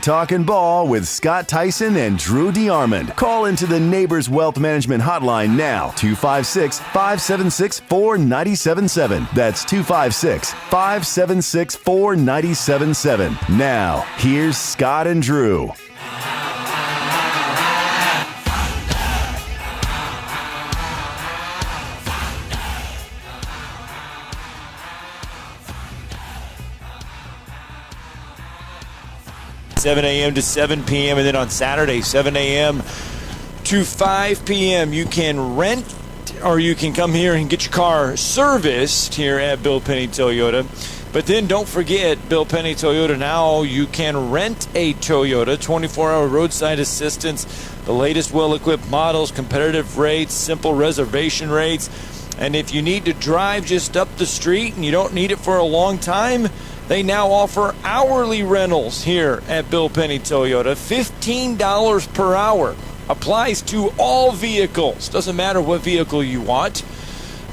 Talkin' Ball with Scott Theisen and Drew DeArmond. Call into the Neighbors Wealth Management Hotline now, 256-576-4977. That's 256-576-4977. Now, here's Scott and Drew. $7 a.m. to 7 p.m. and then on Saturday, 7 a.m. to 5 p.m. You can rent or you can come here and get your car serviced here at Bill Penny Toyota. But then don't forget, Bill Penny Toyota, now you can rent a Toyota, 24-hour roadside assistance, the latest well-equipped models, competitive rates, simple reservation rates. And if you need to drive just up the street and you don't need it for a long time, they now offer hourly rentals here at Bill Penny Toyota. $15 per hour. Applies to all vehicles. Doesn't matter what vehicle you want.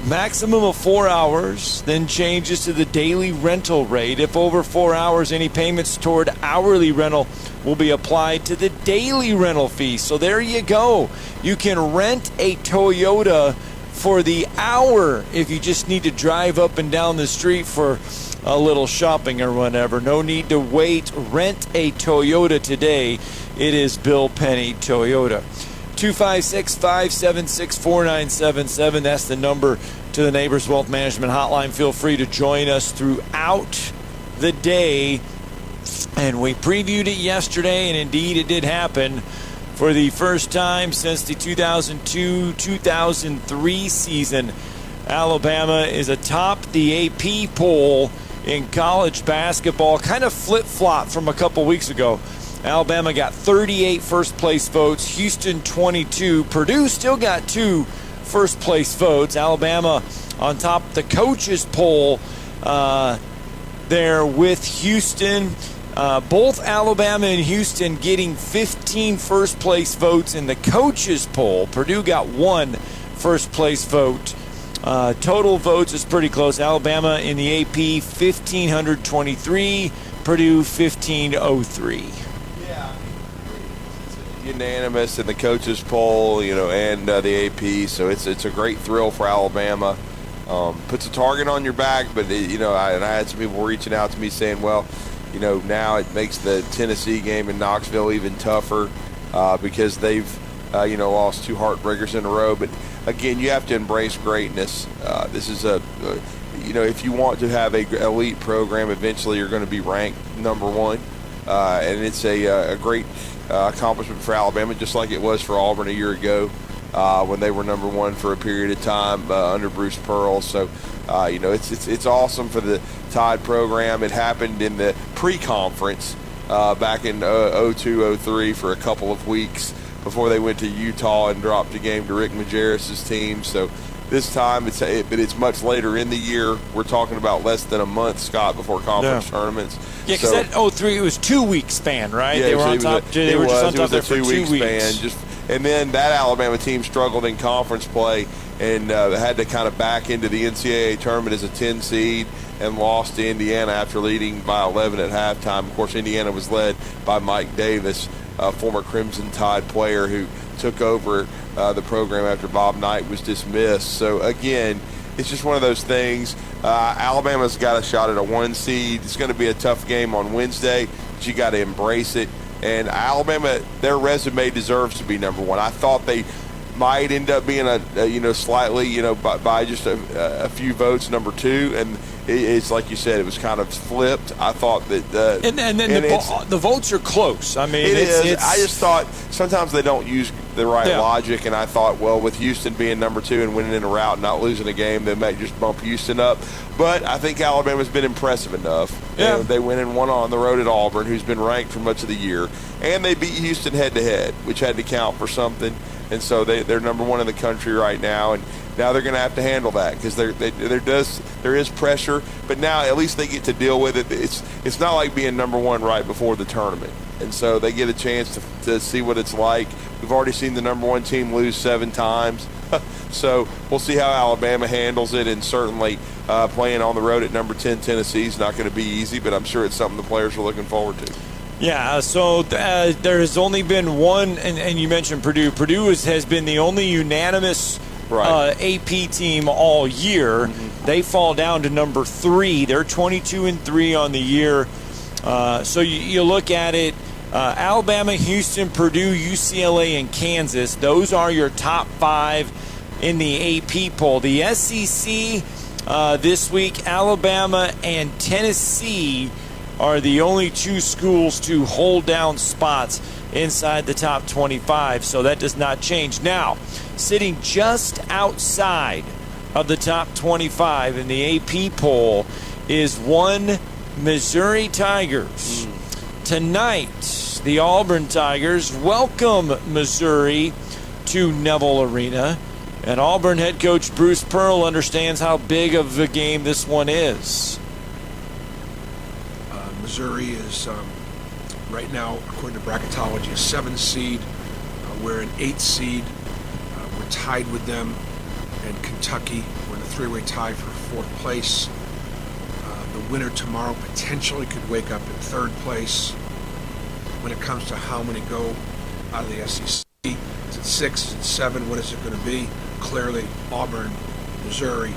Maximum of 4 hours, then changes to the daily rental rate. If over 4 hours, any payments toward hourly rental will be applied to the daily rental fee. So there you go. You can rent a Toyota for the hour if you just need to drive up and down the street for a little shopping or whatever. No need to wait. Rent a Toyota today. It is Bill Penny Toyota. 256-576-4977. That's the number to the Neighbors Wealth Management Hotline. Feel free to join us throughout the day. And we previewed it yesterday, and indeed it did happen. For the first time since the 2002-2003 season, Alabama is atop the AP poll in college basketball. Kind of flip-flop from a couple weeks ago. Alabama got 38 first-place votes, Houston 22. Purdue still got 2 first-place votes. Alabama on top of the coaches poll there with Houston. Both Alabama and Houston getting 15 first-place votes in the coaches poll. Purdue got 1 first-place vote. Total votes is pretty close. Alabama in the AP, 1,523. Purdue, 1,503. Yeah. It's unanimous in the coaches poll, and the AP. So it's a great thrill for Alabama. Puts a target on your back, but, I had some people reaching out to me saying, well, now it makes the Tennessee game in Knoxville even tougher because they've, lost 2 heartbreakers in a row. But, again, you have to embrace greatness. This is if you want to have an elite program, eventually you're going to be ranked number 1. And it's a great accomplishment for Alabama, just like it was for Auburn a year ago when they were number 1 for a period of time under Bruce Pearl. So, it's awesome for the Tide program. It happened in the pre-conference back in 02-03 for a couple of weeks before they went to Utah and dropped a game to Rick Majerus' team. So this time it's much later in the year. We're talking about less than a month, Scott, before conference tournaments. Yeah, because that 03, it was 2-week span, right? Yeah, they were on top. They were just on top there for 2 weeks. Span, and then that Alabama team struggled in conference play and had to kind of back into the NCAA tournament as a 10 seed and lost to Indiana after leading by 11 at halftime. Of course, Indiana was led by Mike Davis, a former Crimson Tide player who took over the program after Bob Knight was dismissed. So, again, it's just one of those things. Alabama's got a shot at a 1 seed. It's going to be a tough game on Wednesday, but you got to embrace it. And Alabama, their resume deserves to be number 1. I thought they might end up being slightly, by just a few votes, number 2. And it's like you said, it was kind of flipped. I thought that the votes are close. I mean, it's I just thought sometimes they don't use the right logic, and I thought, well, with Houston being number 2 and winning in a rout and not losing a game, they might just bump Houston up. But I think Alabama's been impressive enough. Yeah. They went and won on the road at Auburn, who's been ranked for much of the year, and they beat Houston head-to-head, which had to count for something. And so they're number 1 in the country right now, and now they're going to have to handle that because there is pressure. But now at least they get to deal with it. It's not like being number 1 right before the tournament, and so they get a chance to see what it's like. We've already seen the number 1 team lose 7 times, so we'll see how Alabama handles it. And certainly playing on the road at number 10 Tennessee is not going to be easy, but I'm sure it's something the players are looking forward to. Yeah, so there has only been one, and you mentioned Purdue. Purdue has been the only unanimous AP team all year. Mm-hmm. They fall down to number 3. They're 22-3 on the year. So you look at it, Alabama, Houston, Purdue, UCLA, and Kansas. Those are your top 5 in the AP poll. The SEC this week, Alabama and Tennessee are the only 2 schools to hold down spots inside the top 25, so that does not change. Now, sitting just outside of the top 25 in the AP poll is one Missouri Tigers. Tonight, the Auburn Tigers welcome Missouri to Neville Arena, and Auburn head coach Bruce Pearl understands how big of a game this one is. Missouri is right now, according to bracketology, a 7 seed. We're an 8 seed. We're tied with them and Kentucky. We're in a 3-way tie for 4th place. The winner tomorrow potentially could wake up in 3rd place. When it comes to how many go out of the SEC, is it 6? Is it 7? What is it going to be? Clearly, Auburn, Missouri,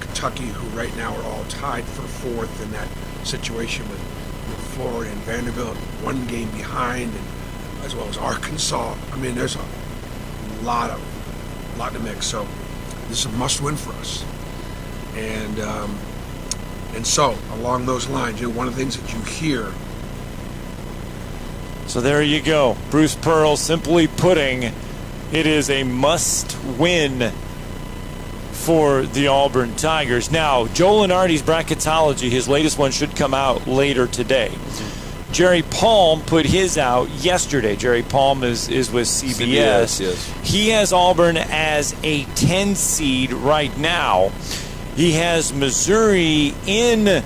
Kentucky, who right now are all tied for 4th in that situation with Florida and Vanderbilt, 1 game behind, and as well as Arkansas. I mean, there's a lot to mix. So this is a must-win for us. And so along those lines, one of the things that you hear. So there you go, Bruce Pearl simply putting, it is a must-win for the Auburn Tigers. Now, Joe Lunardi's bracketology, his latest one should come out later today. Jerry Palm put his out yesterday. Jerry Palm is with CBS. Yes. He has Auburn as a 10 seed right now. He has Missouri in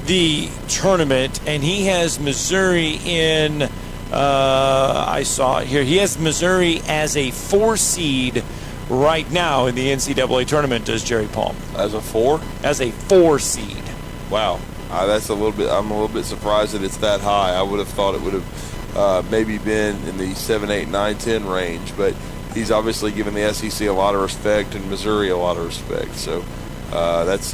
the tournament, and he has Missouri in, I saw it here, he has Missouri as a 4 seed right now in the NCAA tournament, does Jerry Palm. As a 4? As a 4 seed. Wow. That's a little bit. I'm a little bit surprised that it's that high. I would have thought it would have maybe been in the 7, 8, 9, 10 range. But he's obviously given the SEC a lot of respect and Missouri a lot of respect. So that's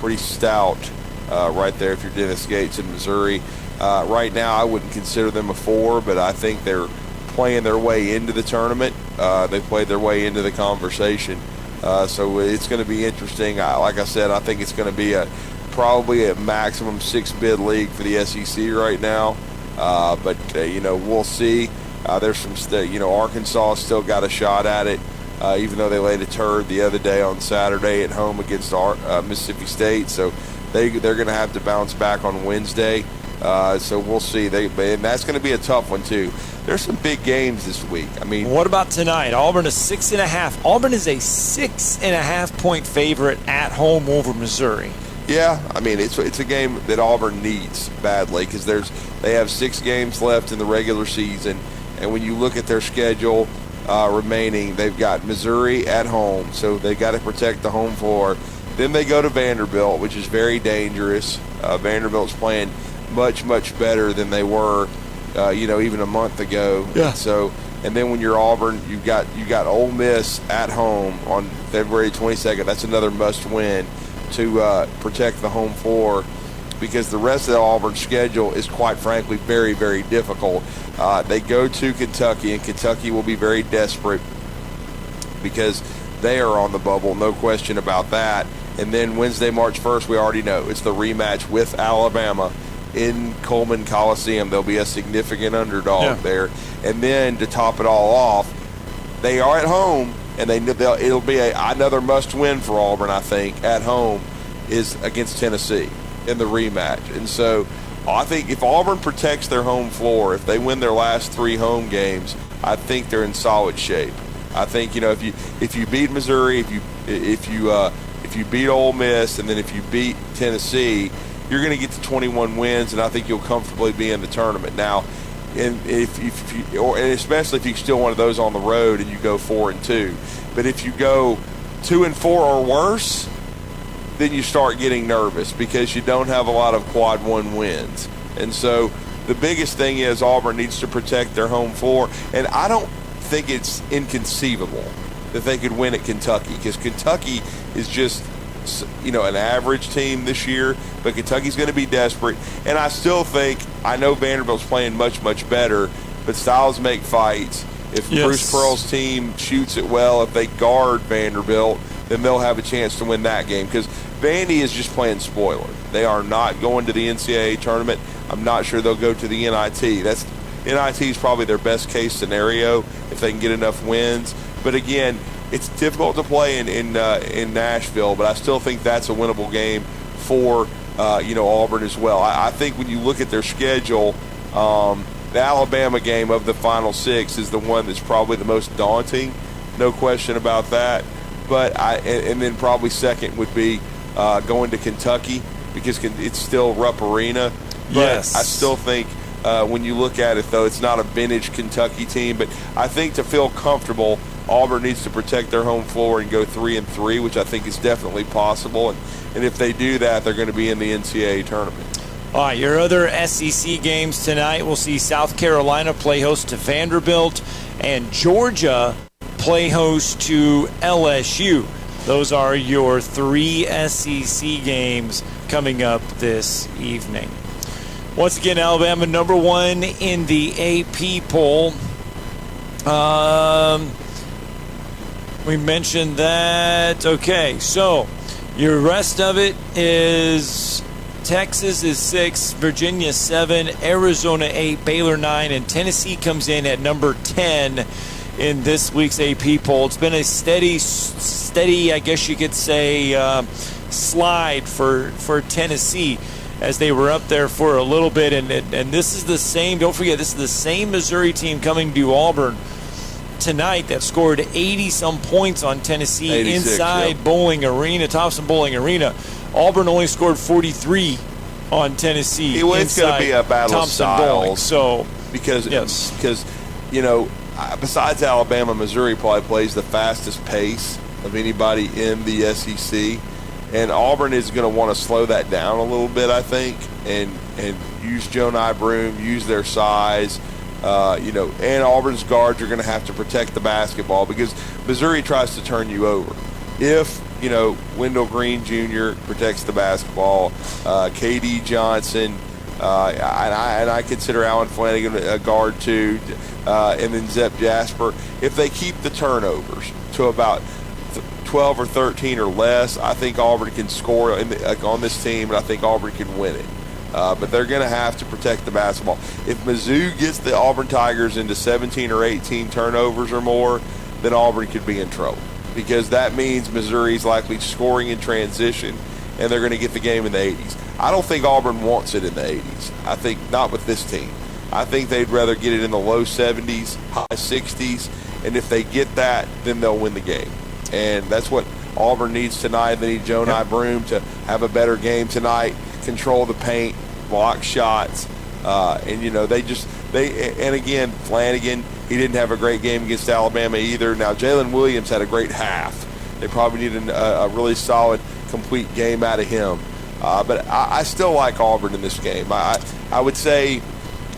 pretty stout right there. If you're Dennis Gates in Missouri right now, I wouldn't consider them a 4, but I think they're playing their way into the tournament. They played their way into the conversation. So it's going to be interesting. Like I said, I think it's going to be probably a maximum 6-bid league for the SEC right now. But we'll see. There's some, Arkansas still got a shot at it, even though they laid a turd the other day on Saturday at home against Mississippi State. So they're going to have to bounce back on Wednesday. So we'll see. And that's going to be a tough one too. There's some big games this week. I mean, what about tonight? Auburn is 6.5. Auburn is a 6.5 point favorite at home over Missouri. Yeah, I mean it's a game that Auburn needs badly because they have 6 games left in the regular season, and when you look at their schedule remaining, they've got Missouri at home, so they got to protect the home floor. Then they go to Vanderbilt, which is very dangerous. Vanderbilt's playing much better than they were, even a month ago. Yeah. And then when you're Auburn, you got Ole Miss at home on February 22nd. That's another must-win to protect the home floor, because the rest of the Auburn schedule is quite frankly very, very difficult. They go to Kentucky, and Kentucky will be very desperate because they are on the bubble, no question about that. And then Wednesday, March 1st, we already know it's the rematch with Alabama in Coleman Coliseum. They'll be a significant underdog there. And then to top it all off, they are at home, and it'll be another must-win for Auburn, I think, at home, is against Tennessee in the rematch. And so I think if Auburn protects their home floor, if they win their last 3 home games, I think they're in solid shape. I think if you beat Missouri, if you beat Ole Miss, and then if you beat Tennessee, you're going to get to 21 wins, and I think you'll comfortably be in the tournament. Now, and especially if you steal one of those on the road and you go 4-2. But if you go 2-4 or worse, then you start getting nervous because you don't have a lot of quad 1 wins. And so the biggest thing is Auburn needs to protect their home floor. And I don't think it's inconceivable that they could win at Kentucky, because Kentucky is just, an average team this year, but Kentucky's going to be desperate. And I still think, I know Vanderbilt's playing much, much better, but styles make fights. If Bruce Pearl's team shoots it well, if they guard Vanderbilt, then they'll have a chance to win that game, because Vandy is just playing spoiler. They are not going to the NCAA tournament. I'm not sure they'll go to the NIT. NIT is probably their best case scenario if they can get enough wins. But again, it's difficult to play in Nashville, but I still think that's a winnable game for Auburn as well. I think when you look at their schedule, the Alabama game of the Final Six is the one that's probably the most daunting, no question about that. But and then probably second would be going to Kentucky, because it's still Rupp Arena. But I still think when you look at it, though, it's not a vintage Kentucky team. But I think to feel comfortable, Auburn needs to protect their home floor and go 3-3, which I think is definitely possible. And if they do that, they're going to be in the NCAA tournament. All right, your other SEC games tonight, we'll see South Carolina play host to Vanderbilt and Georgia play host to LSU. Those are your 3 SEC games coming up this evening. Once again, Alabama number 1 in the AP poll. We mentioned that. Okay, so your rest of it is Texas is 6, Virginia 7, Arizona 8, Baylor 9, and Tennessee comes in at number 10 in this week's AP poll. It's been a steady, I guess you could say, slide for Tennessee, as they were up there for a little bit. And this is the same, don't forget, this is the same Missouri team coming to Auburn tonight that scored 80-some points on Tennessee inside Bowling Arena, Thompson Bowling Arena. Auburn only scored 43 on Tennessee. It's going to be a battle Thompson of Bowling. styles. So, because besides Alabama, Missouri probably plays the fastest pace of anybody in the SEC. And Auburn is going to want to slow that down a little bit, I think, and use Jonai Broome, use their size. And Auburn's guards are going to have to protect the basketball, because Missouri tries to turn you over. If, Wendell Green Jr. protects the basketball, K.D. Johnson, and I consider Alan Flanagan a guard too, and then Zep Jasper, if they keep the turnovers to about 12 or 13 or less, I think Auburn can score on this team, and I think Auburn can win it. But they're going to have to protect the basketball. If Mizzou gets the Auburn Tigers into 17 or 18 turnovers or more, then Auburn could be in trouble, because that means Missouri's likely scoring in transition, and they're going to get the game in the 80s. I don't think Auburn wants it in the 80s. I think not with this team. I think they'd rather get it in the low 70s, high 60s, and if they get that, then they'll win the game. And that's what Auburn needs tonight. They need Jonai Broome to have a better game tonight, control the paint, block shots, and again, Flanagan, he didn't have a great game against Alabama either. Now, Jalen Williams had a great half. They probably need a really solid, complete game out of him. But I still like Auburn in this game. I would say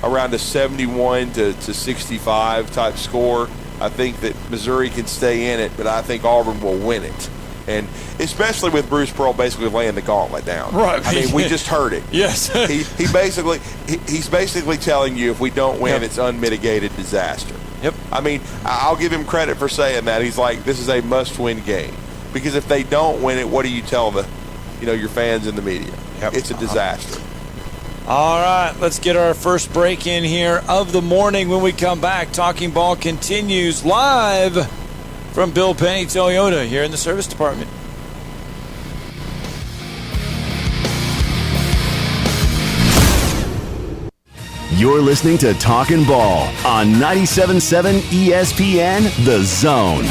around a 71 to 65 type score. I think that Missouri can stay in it, but I think Auburn will win it. And especially with Bruce Pearl basically laying the gauntlet down. Right. I mean, we just heard it. Yes. he's basically telling you if we don't win, it's unmitigated disaster. Yep. I mean, I'll give him credit for saying that. He's like, this is a must-win game. Because if they don't win it, what do you tell your fans in the media? Yep. It's a disaster. All right, let's get our first break in here of the morning. When we come back, Talking Ball continues live from Bill Penny Toyota here in the service department. You're listening to Talkin' Ball on 97.7 ESPN, The Zone.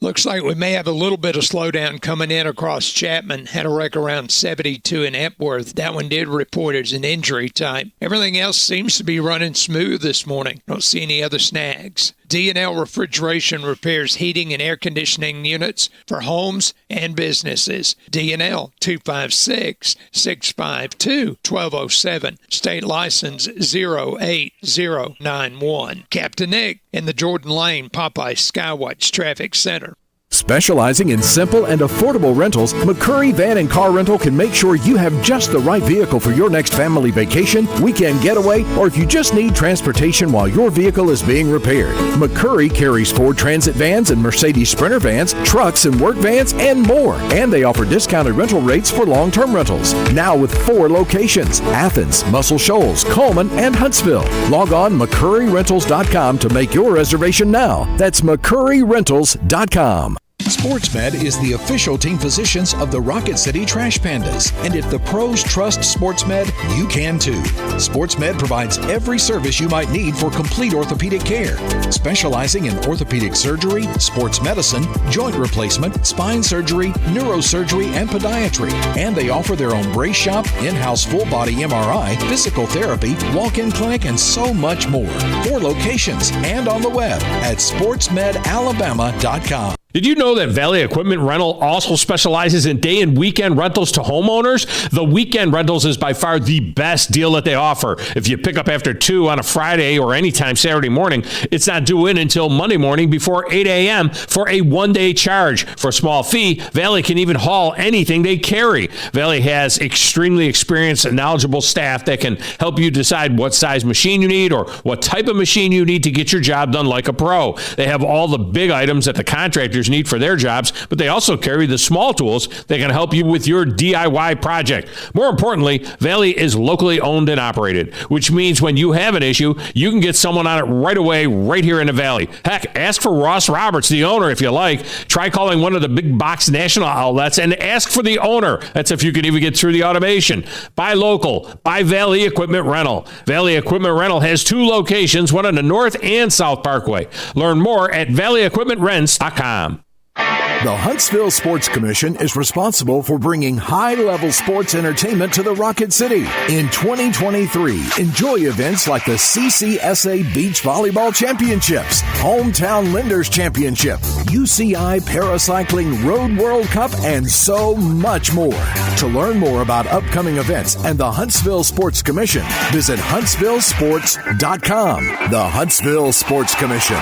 Looks like we may have a little bit of slowdown coming in across Chapman. Had a wreck around 72 in Epworth. That one did report as an injury type. Everything else seems to be running smooth this morning. Don't see any other snags. D&L Refrigeration repairs heating and air conditioning units for homes and businesses. D&L 256-652-1207. State license 08091. Captain Nick in the Jordan Lane Popeye Skywatch Traffic Center. Specializing in simple and affordable rentals, McCurry Van and Car Rental can make sure you have just the right vehicle for your next family vacation, weekend getaway, or if you just need transportation while your vehicle is being repaired. McCurry carries Ford Transit vans and Mercedes Sprinter vans, trucks and work vans, and more. And they offer discounted rental rates for long-term rentals. Now with 4 locations: Athens, Muscle Shoals, Coleman, and Huntsville. Log on McCurryRentals.com to make your reservation now. That's McCurryRentals.com. SportsMed is the official team physicians of the Rocket City Trash Pandas. And if the pros trust SportsMed, you can too. SportsMed provides every service you might need for complete orthopedic care, specializing in orthopedic surgery, sports medicine, joint replacement, spine surgery, neurosurgery, and podiatry. And they offer their own brace shop, in-house full-body MRI, physical therapy, walk-in clinic, and so much more. 4 locations and on the web at sportsmedalabama.com. Did you know that Valley Equipment Rental also specializes in day and weekend rentals to homeowners? The weekend rentals is by far the best deal that they offer. If you pick up after 2 on a Friday or anytime Saturday morning, it's not due in until Monday morning before 8 a.m. for a one-day charge. For a small fee, Valley can even haul anything they carry. Valley has extremely experienced and knowledgeable staff that can help you decide what size machine you need or what type of machine you need to get your job done like a pro. They have all the big items that the contractors need for their jobs, but they also carry the small tools that can help you with your DIY project. More importantly, Valley is locally owned and operated, which means when you have an issue, you can get someone on it right away, right here in the Valley. Heck, ask for Ross Roberts, the owner, if you like. Try calling one of the big box national outlets and ask for the owner. That's if you can even get through the automation. Buy local. Buy Valley Equipment Rental. Valley Equipment Rental has 2 locations, one on the North and South Parkway. Learn more at valleyequipmentrents.com. The Huntsville Sports Commission is responsible for bringing high-level sports entertainment to the Rocket City. In 2023, enjoy events like the CCSA Beach Volleyball Championships, Hometown Lenders Championship, UCI Paracycling Road World Cup, and so much more. To learn more about upcoming events and the Huntsville Sports Commission, visit huntsvillesports.com. The Huntsville Sports Commission.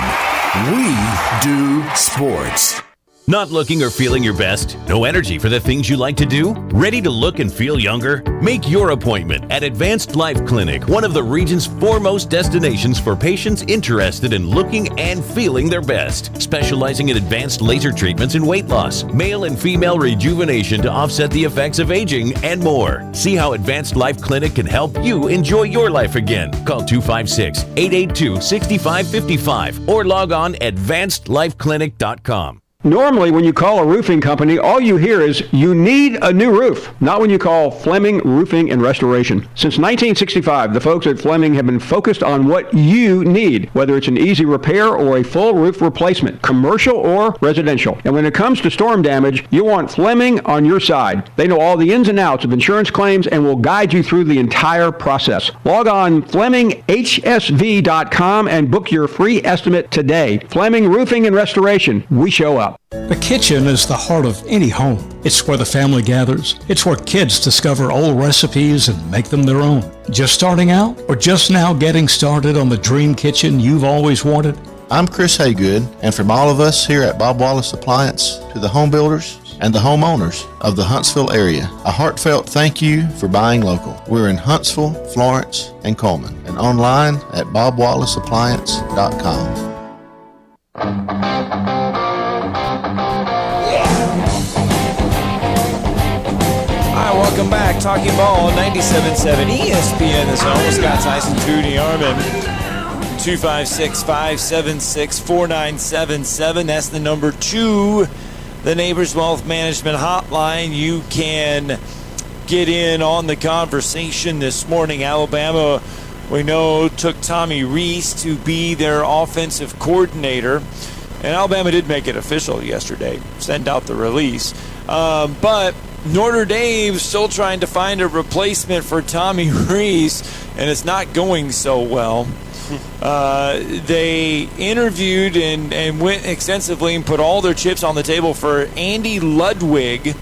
We do sports. Not looking or feeling your best? No energy for the things you like to do? Ready to look and feel younger? Make your appointment at Advanced Life Clinic, one of the region's foremost destinations for patients interested in looking and feeling their best. Specializing in advanced laser treatments and weight loss, male and female rejuvenation to offset the effects of aging, and more. See how Advanced Life Clinic can help you enjoy your life again. Call 256-882-6555 or log on advancedlifeclinic.com. Normally, when you call a roofing company, all you hear is, you need a new roof. Not when you call Fleming Roofing and Restoration. Since 1965, the folks at Fleming have been focused on what you need, whether it's an easy repair or a full roof replacement, commercial or residential. And when it comes to storm damage, you want Fleming on your side. They know all the ins and outs of insurance claims and will guide you through the entire process. Log on FlemingHSV.com and book your free estimate today. Fleming Roofing and Restoration. We show up. The kitchen is the heart of any home. It's where the family gathers. It's where kids discover old recipes and make them their own. Just starting out or just now getting started on the dream kitchen you've always wanted? I'm Chris Haygood, and from all of us here at Bob Wallace Appliance to the home builders and the homeowners of the Huntsville area, a heartfelt thank you for buying local. We're in Huntsville, Florence, and Coleman, and online at bobwallaceappliance.com. Welcome back. Talking Ball, 97.7 ESPN. This home with Scott Theisen, DeArmond. 256-576-4977. That's the number 2, the Neighbors Wealth Management Hotline. You can get in on the conversation this morning. Alabama, we know, took Tommy Rees to be their offensive coordinator. And Alabama did make it official yesterday, send out the release. But Notre Dame's still trying to find a replacement for Tommy Rees, and it's not going so well. They interviewed and went extensively and put all their chips on the table for Andy Ludwig,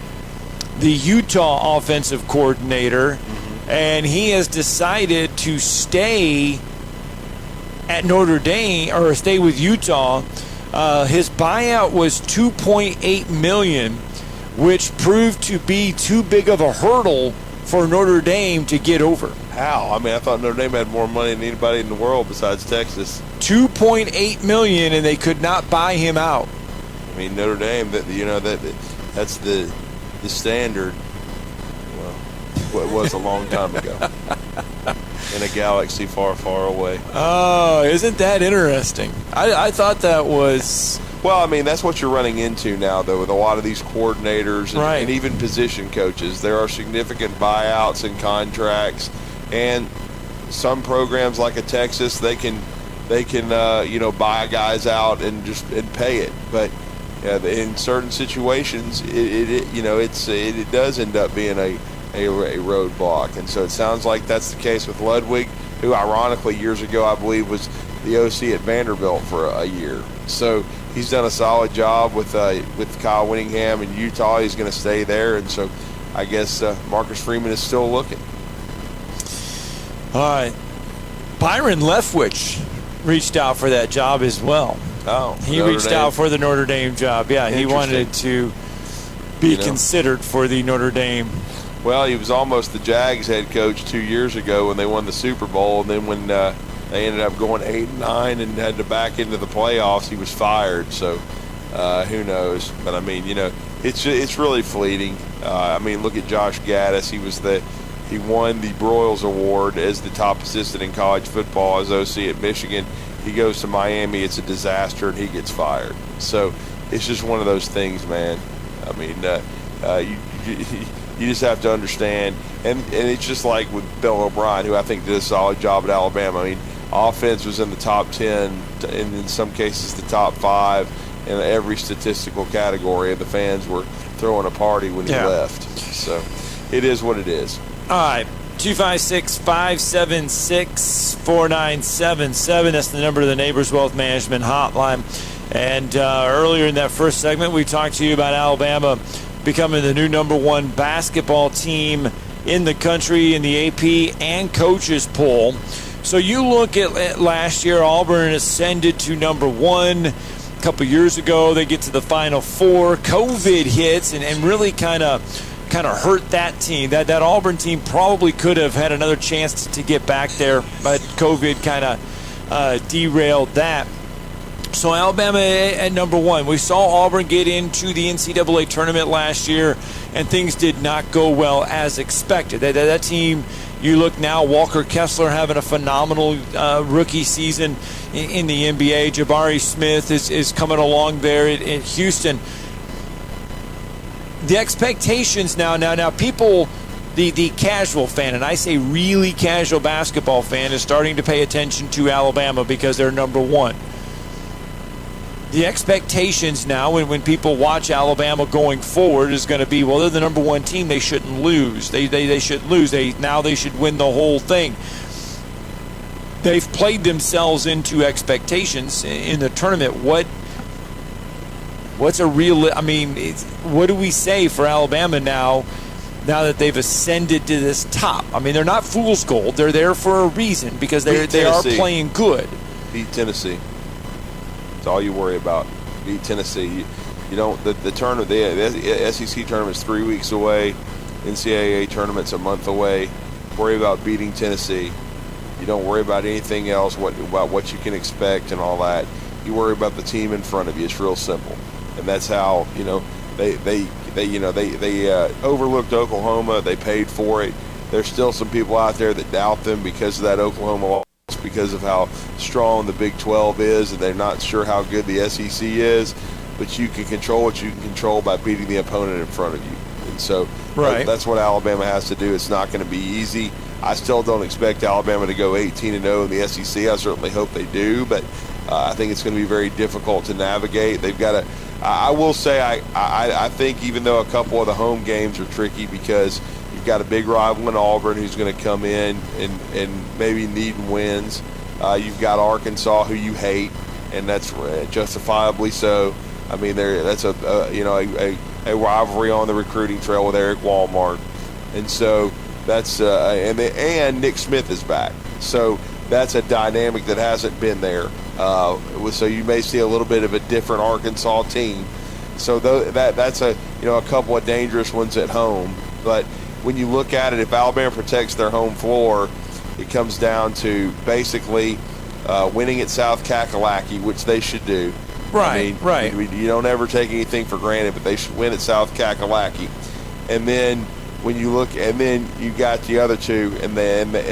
the Utah offensive coordinator, and he has decided to stay at Notre Dame or stay with Utah. His buyout was $2.8 million, which proved to be too big of a hurdle for Notre Dame to get over. How? I mean, I thought Notre Dame had more money than anybody in the world besides Texas. $2.8 million, and they could not buy him out. I mean, Notre Dame, that's the standard. Well, it was a long time ago in a galaxy far, far away. Oh, isn't that interesting? I thought that was... Well, I mean, that's what you're running into now, though, with a lot of these coordinators and even position coaches. There are significant buyouts and contracts, and some programs like a Texas, they can buy guys out and pay it. But in certain situations, it does end up being a roadblock, and so it sounds like that's the case with Ludwig, who ironically years ago I believe was the OC at Vanderbilt for a year. So he's done a solid job with Kyle Whittingham in Utah. He's going to stay there, and so I guess Marcus Freeman is still looking. All right, Byron Leftwich reached out for that job as well. Oh, he reached out for the Notre Dame job. Yeah, he wanted to be considered for the Notre Dame. Well, he was almost the Jags head coach 2 years ago when they won the Super Bowl, and then when they ended up going 8-9 and had to back into the playoffs, he was fired. So who knows? But I mean, it's really fleeting. I mean, look at Josh Gaddis. He won the Broyles Award as the top assistant in college football as OC at Michigan. He goes to Miami, it's a disaster, and he gets fired. So it's just one of those things, man. I mean, you just have to understand, and it's just like with Bill O'Brien, who I think did a solid job at Alabama. I mean, offense was in the top 10, and in some cases the top 5 in every statistical category, and the fans were throwing a party when he left. So it is what it is. All right, 256-576-4977. That's the number to the Neighbors Wealth Management Hotline. And earlier in that first segment, we talked to you about Alabama becoming the new #1 basketball team in the country in the AP and coaches poll. So you look at last year, Auburn ascended to #1. A couple years ago, they get to the Final Four. COVID hits and really kind of hurt that team. That Auburn team probably could have had another chance to get back there, but COVID kind of derailed that. So Alabama at #1. We saw Auburn get into the NCAA tournament last year, and things did not go well as expected. That team, you look now, Walker Kessler having a phenomenal rookie season in the NBA. Jabari Smith is coming along there in Houston. The expectations now people, the casual fan, and I say really casual basketball fan, is starting to pay attention to Alabama because they're #1. The expectations now, when people watch Alabama going forward, is going to be, well, they're the #1 team. They shouldn't lose. They should lose. They should win the whole thing. They've played themselves into expectations in the tournament. What's a real? I mean, what do we say for Alabama now that they've ascended to this top? I mean, they're not fool's gold. They're there for a reason because they are playing good. Beat Tennessee. That's all you worry about. Beat Tennessee. You don't. The tournament. The SEC tournament's 3 weeks away. NCAA tournament's a month away. Worry about beating Tennessee. You don't worry about anything else. About what you can expect and all that. You worry about the team in front of you. It's real simple. And that's how they overlooked Oklahoma. They paid for it. There's still some people out there that doubt them because of that Oklahoma loss, because of how strong the Big 12 is, and they're not sure how good the SEC is. But you can control what you can control by beating the opponent in front of you. And so that's what Alabama has to do. It's not going to be easy. I still don't expect Alabama to go 18-0 in the SEC. I certainly hope they do, but I think it's going to be very difficult to navigate. They've got to. I will say I think even though a couple of the home games are tricky because you've got a big rival in Auburn who's going to come in and maybe need wins. You've got Arkansas, who you hate, and that's justifiably so. I mean, that's a rivalry on the recruiting trail with Eric Walmart, and so that's and Nick Smith is back. So that's a dynamic that hasn't been there. So you may see a little bit of a different Arkansas team. So that's a couple of dangerous ones at home. But when you look at it, if Alabama protects their home floor, it comes down to basically winning at South Kakalaki, which they should do. Right, right. You don't ever take anything for granted, but they should win at South Kakalaki. And then when you look, and then you got the other two, and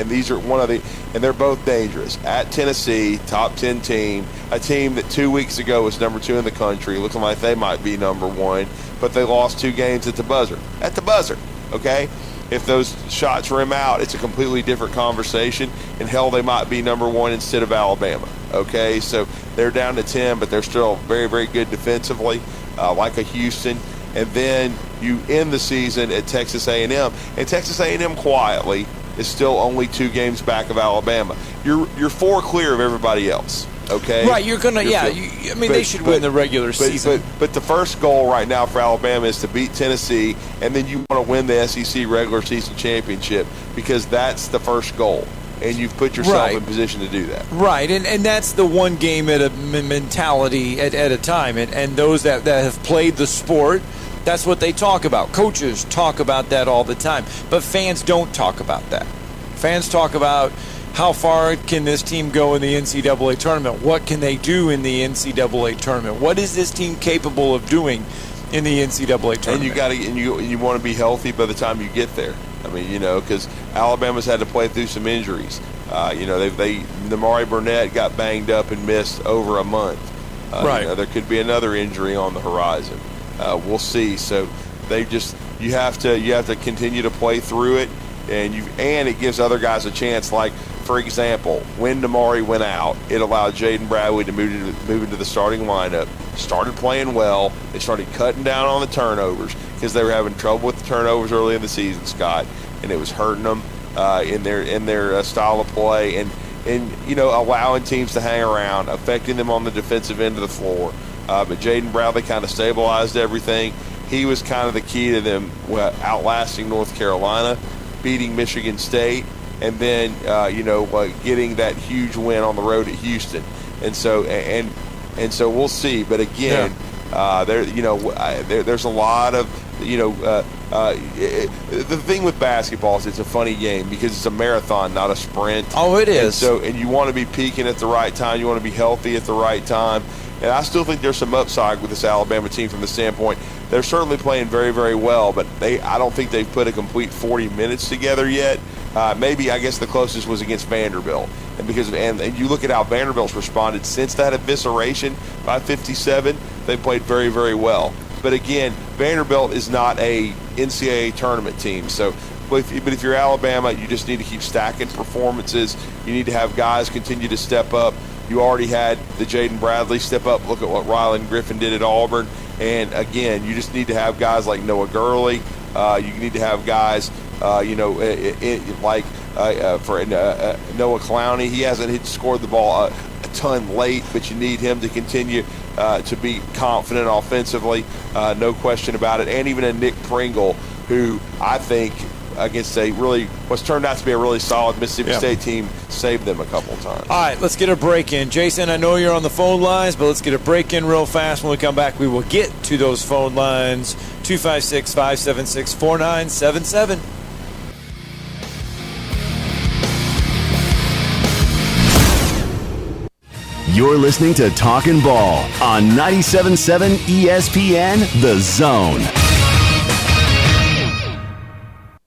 these are and they're both dangerous. At Tennessee, top 10 team, a team that 2 weeks ago was number 2 in the country, looking like they might be number 1, but they lost 2 games at the buzzer. At the buzzer, okay? If those shots rim out, it's a completely different conversation, and hell, they might be number 1 instead of Alabama, okay? So they're down to 10, but they're still very, very good defensively, like a Houston. And then you end the season at Texas A&M, and Texas A&M quietly is still only 2 games back of Alabama. You're 4 clear of everybody else. Okay. Right. You're gonna. They should win the regular season. But the first goal right now for Alabama is to beat Tennessee, and then you want to win the SEC regular season championship, because that's the first goal. And you've put yourself in position to do that. Right, and that's the one game at a mentality at a time. And those that have played the sport, that's what they talk about. Coaches talk about that all the time. But fans don't talk about that. Fans talk about how far can this team go in the NCAA tournament? What can they do in the NCAA tournament? What is this team capable of doing in the NCAA tournament? And you want to be healthy by the time you get there. I mean, because Alabama's had to play through some injuries. Namari Burnett got banged up and missed over a month. Right. There could be another injury on the horizon. We'll see. So you have to continue to play through it, and it gives other guys a chance. Like, for example, when Namari went out, it allowed Jaden Bradley to move into the starting lineup. Started playing well. They started cutting down on the turnovers, because they were having trouble with the turnovers early in the season, Scott, and it was hurting them in their style of play, and allowing teams to hang around, affecting them on the defensive end of the floor. But Jaden Bradley kind of stabilized everything. He was kind of the key to them outlasting North Carolina, beating Michigan State, and then getting that huge win on the road at Houston. And so we'll see. But again, there's a lot of the thing with basketball is it's a funny game, because it's a marathon, not a sprint. Oh, it is. And you want to be peaking at the right time. You want to be healthy at the right time. And I still think there's some upside with this Alabama team from the standpoint. They're certainly playing very, very well, but I don't think they've put a complete 40 minutes together yet. Maybe, I guess, the closest was against Vanderbilt. And you look at how Vanderbilt's responded since that evisceration by 57, they played very, very well. But again, Vanderbilt is not a NCAA tournament team. So, but if you're Alabama, you just need to keep stacking performances. You need to have guys continue to step up. You already had the Jaden Bradley step up. Look at what Ryland Griffin did at Auburn. And again, you just need to have guys like Noah Gurley. You need to have guys, for Noah Clowney. He hasn't scored the ball a ton late, but you need him to continue to be confident offensively. No question about it. And even a Nick Pringle, who I think against what's turned out to be a really solid Mississippi State team, saved them a couple of times. All right, let's get a break in. Jason, I know you're on the phone lines, but let's get a break in real fast. When we come back, we will get to those phone lines, 256-576-4977. You're listening to Talkin' Ball on 97.7 ESPN, The Zone.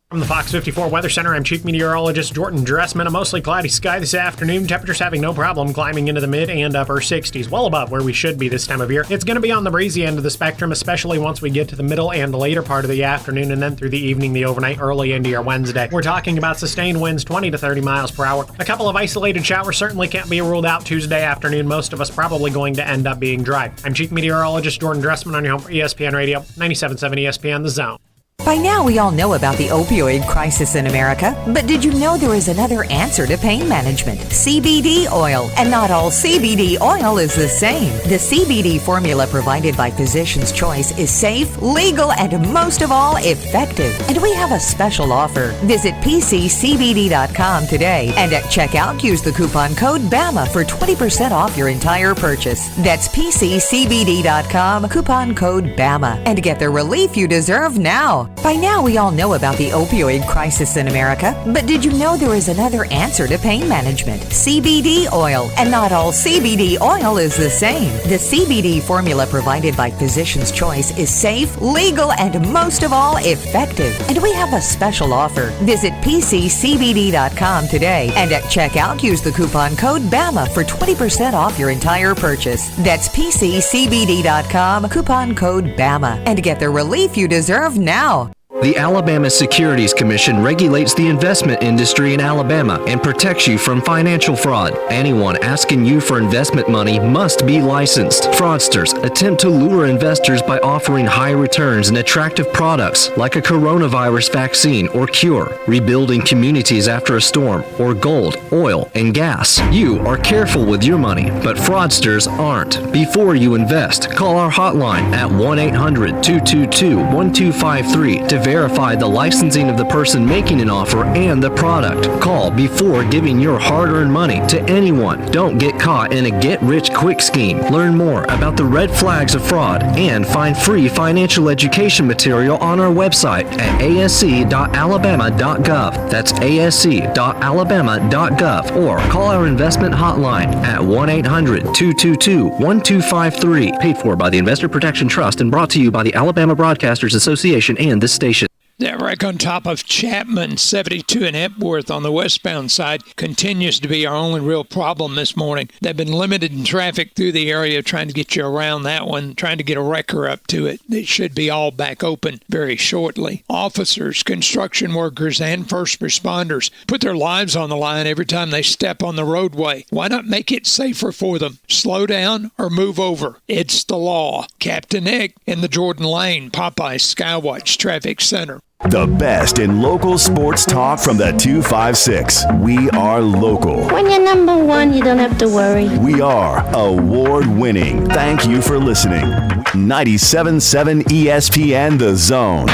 From the Fox 54 Weather Center, I'm Chief Meteorologist Jordan Dressman. A mostly cloudy sky this afternoon. Temperatures having no problem climbing into the mid and upper 60s, well above where we should be this time of year. It's going to be on the breezy end of the spectrum, especially once we get to the middle and later part of the afternoon, and then through the evening, the overnight, early into your Wednesday. We're talking about sustained winds 20 to 30 miles per hour. A couple of isolated showers certainly can't be ruled out Tuesday afternoon. Most of us probably going to end up being dry. I'm Chief Meteorologist Jordan Dressman on your home for ESPN Radio, 97.7 ESPN, The Zone. By now, we all know about the opioid crisis in America, but did you know there is another answer to pain management? CBD oil. And not all CBD oil is the same. The CBD formula provided by Physician's Choice is safe, legal, and most of all, effective. And we have a special offer. Visit PCCBD.com today, and at checkout, use the coupon code BAMA for 20% off your entire purchase. That's PCCBD.com, coupon code BAMA, and get the relief you deserve now. By now, we all know about the opioid crisis in America, but did you know there is another answer to pain management? CBD oil. And not all CBD oil is the same. The CBD formula provided by Physician's Choice is safe, legal, and most of all, effective. And we have a special offer. Visit PCCBD.com today, and at checkout, use the coupon code BAMA for 20% off your entire purchase. That's PCCBD.com, coupon code BAMA, and get the relief you deserve now. The Alabama Securities Commission regulates the investment industry in Alabama and protects you from financial fraud. Anyone asking you for investment money must be licensed. Fraudsters attempt to lure investors by offering high returns and attractive products like a coronavirus vaccine or cure, rebuilding communities after a storm, or gold, oil, and gas. You are careful with your money, but fraudsters aren't. Before you invest, call our hotline at 1-800-222-1253 to verify the licensing of the person making an offer and the product. Call before giving your hard-earned money to anyone. Don't get caught in a get-rich-quick scheme. Learn more about the red flags of fraud and find free financial education material on our website at asc.alabama.gov. That's asc.alabama.gov, or call our investment hotline at 1-800-222-1253. Paid for by the Investor Protection Trust and brought to you by the Alabama Broadcasters Association and this station. That wreck on top of Chapman, 72 in Epworth on the westbound side, continues to be our only real problem this morning. They've been limited in traffic through the area trying to get you around that one, trying to get a wrecker up to it. It should be all back open very shortly. Officers, construction workers, and first responders put their lives on the line every time they step on the roadway. Why not make it safer for them? Slow down or move over. It's the law. Captain Nick in the Jordan Lane, Popeye Skywatch Traffic Center. The best in local sports talk from the 256. We are local. When you're number one, you don't have to worry. We are award-winning. Thank you for listening. 97.7 ESPN The Zone.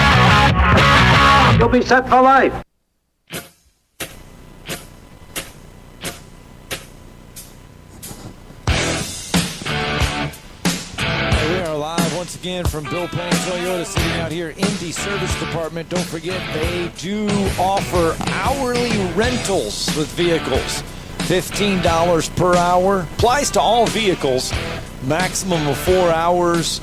You'll be set for life. Once again from Bill Payne Toyota, sitting out here in the service department. Don't forget, they do offer hourly rentals with vehicles. $15 per hour. Applies to all vehicles. Maximum of 4 hours.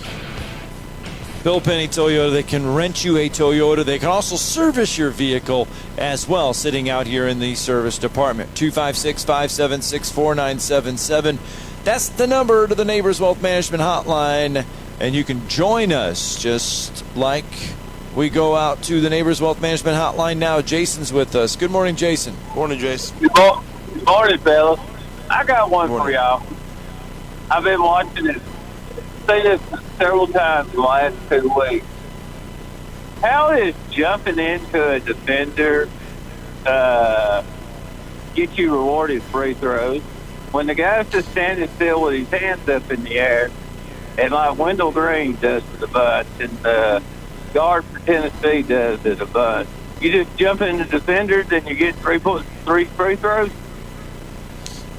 Bill Penny Toyota, they can rent you a Toyota. They can also service your vehicle as well, sitting out here in the service department. 256-576-4977. That's the number to the Neighbors Wealth Management Hotline. And you can join us just like we go out to the Neighbors Wealth Management Hotline now. Jason's with us. Good morning, Jason. Morning, Jason. Good morning, fellas. I got one for y'all. I've been watching it, seen this several times in the last 2 weeks. How is jumping into a defender get you rewarded free throws when the guy's just standing still with his hands up in the air? And like Wendell Green does to the bus, and the guard for Tennessee does to the bus. You just jump into defenders and you get three free throws?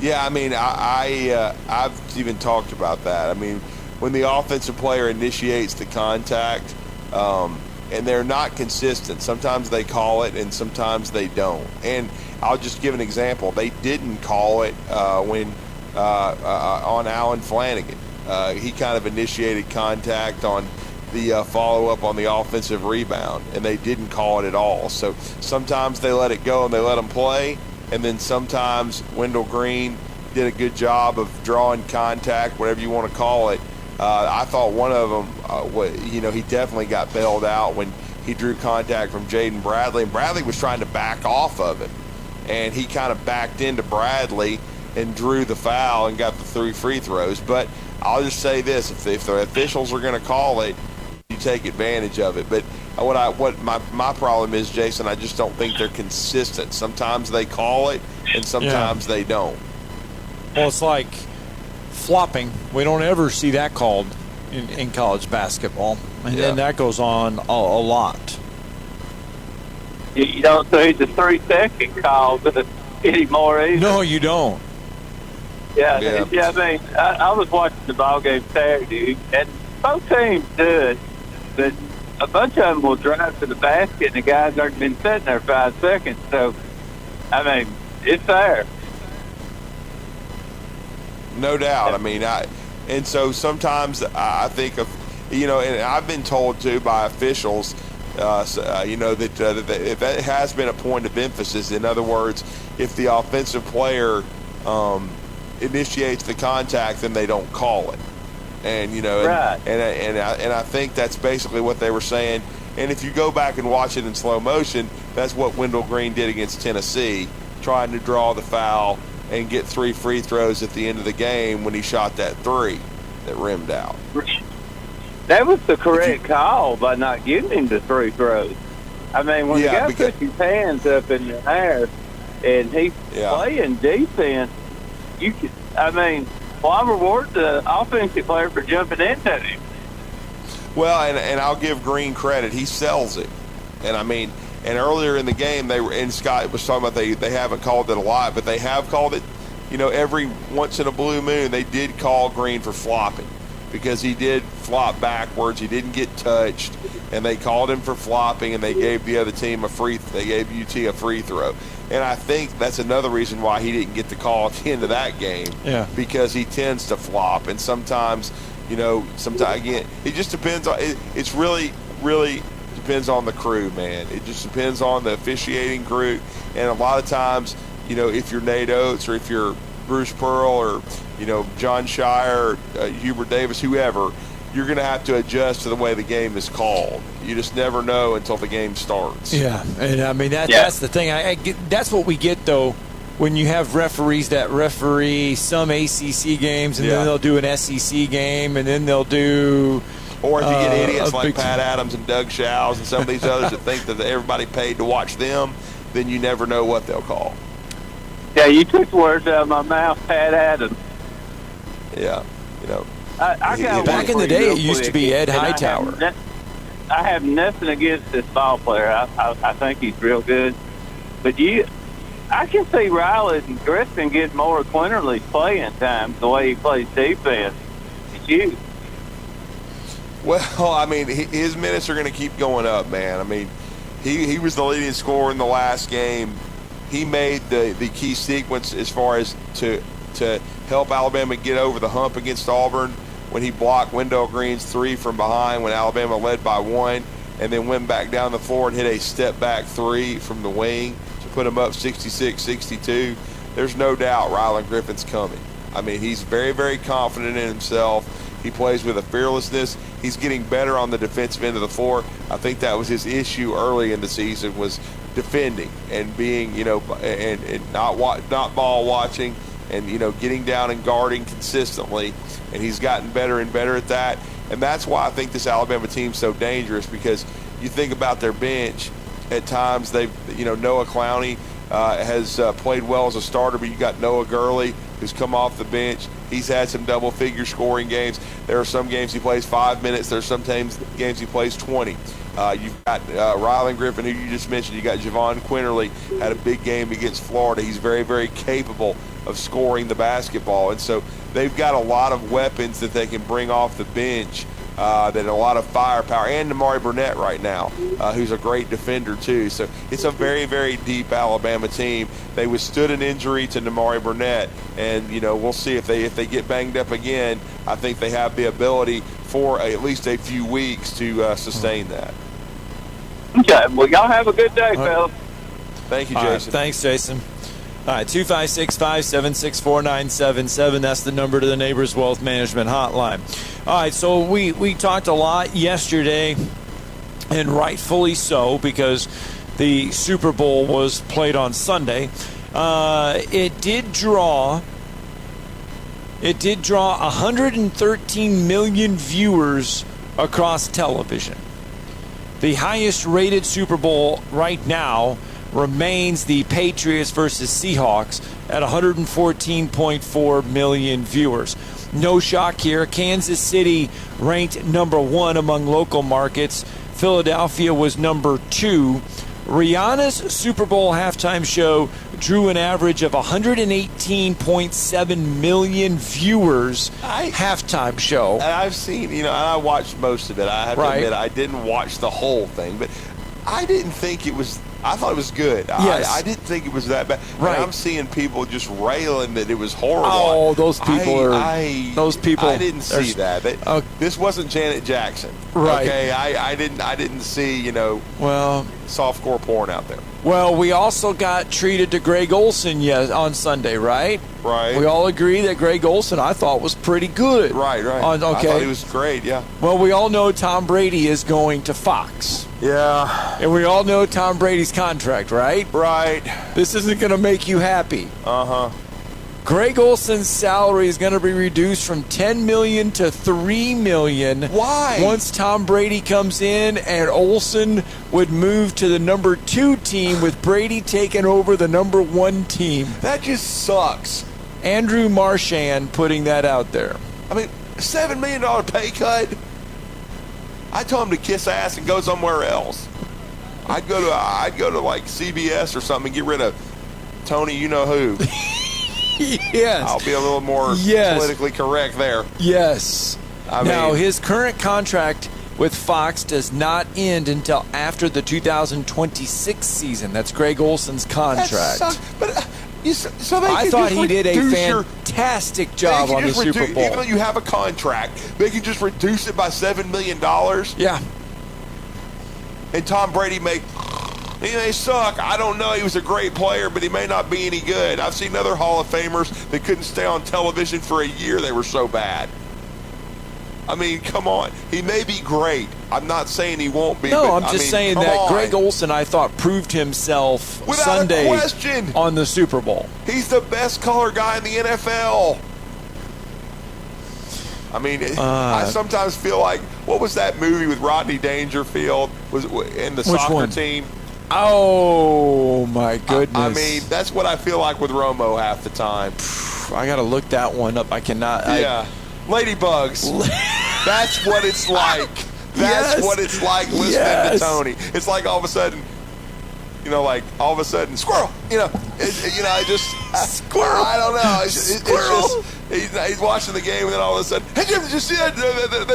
Yeah, I mean, I've even talked about that. I mean, when the offensive player initiates the contact, and they're not consistent. Sometimes they call it and sometimes they don't. And I'll just give an example. They didn't call it when on Alan Flanagan. He kind of initiated contact on the follow-up on the offensive rebound, and they didn't call it at all. So sometimes they let it go and they let them play, and then sometimes Wendell Green did a good job of drawing contact, whatever you want to call it. I thought one of them, he definitely got bailed out when he drew contact from Jaden Bradley, and Bradley was trying to back off of it, and he kind of backed into Bradley and drew the foul and got the 3 free throws. But I'll just say this, if the officials are going to call it, you take advantage of it. But What my problem is, Jason, I just don't think they're consistent. Sometimes they call it, and sometimes they don't. Well, it's like flopping. We don't ever see that called in college basketball, and then that goes on a lot. You don't see the 3-second call anymore either. No, you don't. Yeah. I mean, I was watching the ball game Saturday, and both teams do it, but a bunch of them will drive to the basket, and the guys aren't been sitting there 5 seconds. So, I mean, it's there. No doubt. I mean, and so sometimes I think of, and I've been told too by officials, that if that has been a point of emphasis. In other words, if the offensive player initiates the contact, then they don't call it. And right. and I think that's basically what they were saying. And if you go back and watch it in slow motion, that's what Wendell Green did against Tennessee, trying to draw the foul and get 3 free throws at the end of the game when he shot that 3 that rimmed out. That was the correct call by not giving him the 3 throws. I mean, when the guy puts his hands up in the air and he's playing defense, why reward the offensive player for jumping into him? Well, and I'll give Green credit. He sells it. And, and earlier in the game, Scott was talking about they haven't called it a lot, but they have called it, every once in a blue moon, they did call Green for flopping because he did flop backwards. He didn't get touched, and they called him for flopping, and they gave the other team they gave UT a free throw. And I think that's another reason why he didn't get the call at the end of that game. Yeah. Because he tends to flop, and sometimes, again, it just depends on. It's really, really depends on the crew, man. It just depends on the officiating crew, and a lot of times, if you're Nate Oates or if you're Bruce Pearl or John Shire, or Hubert Davis, whoever, you're going to have to adjust to the way the game is called. You just never know until the game starts. Yeah, and that's the thing. That's what we get, though, when you have referees that referee some ACC games, and then they'll do an SEC game, and then they'll do... Or if you get idiots like Pat Adams and Doug Shows and some of these others that think that everybody paid to watch them, then you never know what they'll call. Yeah, you took the words out of my mouth, Pat Adams. Yeah, I got back in the day, it used to be Ed Hightower. I have nothing against this ball player. I think he's real good. But I can see Riley and Griffin get more Quinterly's playing time the way he plays defense. It's you. Well, his minutes are going to keep going up, man. He was the leading scorer in the last game. He made the key sequence as far as to help Alabama get over the hump against Auburn when he blocked Wendell Green's 3 from behind when Alabama led by 1, and then went back down the floor and hit a step-back 3 from the wing to put him up 66-62. There's no doubt Rylan Griffin's coming. He's very, very confident in himself. He plays with a fearlessness. He's getting better on the defensive end of the floor. I think that was his issue early in the season, was defending and being, and not ball watching and, getting down and guarding consistently. And he's gotten better and better at that. And that's why I think this Alabama team's so dangerous, because you think about their bench. At times they've, Noah Clowney has played well as a starter, but you got Noah Gurley who's come off the bench. He's had some double-figure scoring games. There are some games he plays 5 minutes. There's sometimes games he plays 20. You've got Rylan Griffin, who you just mentioned. You got Javon Quinterly, had a big game against Florida. He's very, very capable of scoring the basketball. And so they've got a lot of weapons that they can bring off the bench, that a lot of firepower. And Namari Burnett right now, who's a great defender too. So it's a very, very deep Alabama team. They withstood an injury to Namari Burnett, and we'll see if they get banged up again. I think they have the ability for at least a few weeks to sustain that. Okay, well, y'all have a good day, fellas. Thank you, Jason. Right, thanks, Jason. All right, 256-576-4977. That's the number to the Neighbors Wealth Management Hotline. All right, so we talked a lot yesterday, and rightfully so, because the Super Bowl was played on Sunday. It did draw 113 million viewers across television. The highest rated Super Bowl right now remains the Patriots versus Seahawks at 114.4 million viewers. No shock here. Kansas City ranked number 1 among local markets. Philadelphia was number 2. Rihanna's Super Bowl halftime show drew an average of 118.7 million viewers. Halftime show. I've seen, and I watched most of it. I have to admit, I didn't watch the whole thing, but I didn't think it was. I thought it was good. Yes. I didn't think it was that bad. Right. And I'm seeing people just railing that it was horrible. Oh, those people I didn't see that. This wasn't Janet Jackson. Right. Okay. I didn't see, softcore porn out there. Well, we also got treated to Greg Olsen on Sunday, right? Right. We all agree that Greg Olsen, I thought, was pretty good. Right. Okay. I thought he was great, yeah. Well, we all know Tom Brady is going to Fox. Yeah. And we all know Tom Brady's contract, right? Right. This isn't going to make you happy. Uh-huh. Greg Olsen's salary is going to be reduced from $10 million to $3 million. Why? Once Tom Brady comes in, and Olsen would move to the number 2 team with Brady taking over the number 1 team. That just sucks. Andrew Marchand putting that out there. I mean, $7 million pay cut? I told him to kiss ass and go somewhere else. I'd go to like CBS or something and get rid of Tony you-know-who. Yes. I'll be a little more politically correct there. Yes. Now, his current contract with Fox does not end until after the 2026 season. That's Greg Olsen's contract. That sucks. But I thought he did a fantastic job on the Super Bowl. Even though you have a contract, they can just reduce it by $7 million. Yeah. And Tom Brady may suck. I don't know. He was a great player, but he may not be any good. I've seen other Hall of Famers that couldn't stay on television for a year. They were so bad. I mean, come on. He may be great. I'm not saying he won't be. No, but, I'm just saying that Greg Olsen, I thought, proved himself Sunday on the Super Bowl. He's the best color guy in the NFL. I mean, I sometimes feel like, what was that movie with Rodney Dangerfield in the soccer team? Oh, my goodness. I mean, that's what I feel like with Romo half the time. I got to look that one up. I cannot. Yeah. Ladybugs. That's what it's like. That's what it's like listening to Tony. It's like all of a sudden, squirrel. Squirrel. I don't know. Squirrel. He's watching the game, and then all of a sudden, hey Jim, did you see that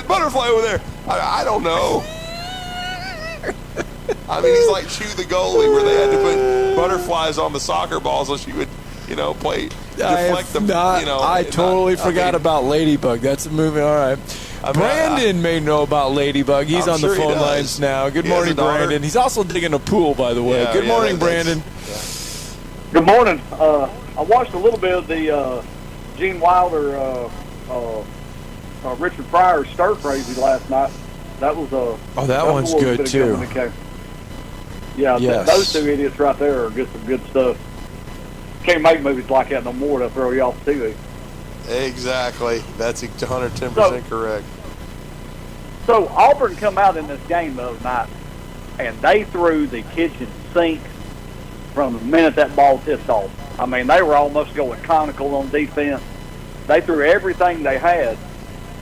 butterfly over there? I don't know. I mean, he's like Chew the goalie, where they had to put butterflies on the soccer ball so she would, deflect them. I totally forgot about Ladybug. That's a movie. All right. Brandon may know about Ladybug. He's on the phone lines now. Good morning, Brandon. He's also digging a pool, by the way. Good morning, Brandon. Good morning. I watched a little bit of the Gene Wilder, Richard Pryor stir crazy last night. That was that one's good too. Yeah, those two idiots right there are just some good stuff. Can't make movies like that no more. They'll throw you off the TV. Exactly. That's 110% correct. So Auburn come out in this game the other night, and they threw the kitchen sink from the minute that ball tipped off. I mean, they were almost going conical on defense. They threw everything they had.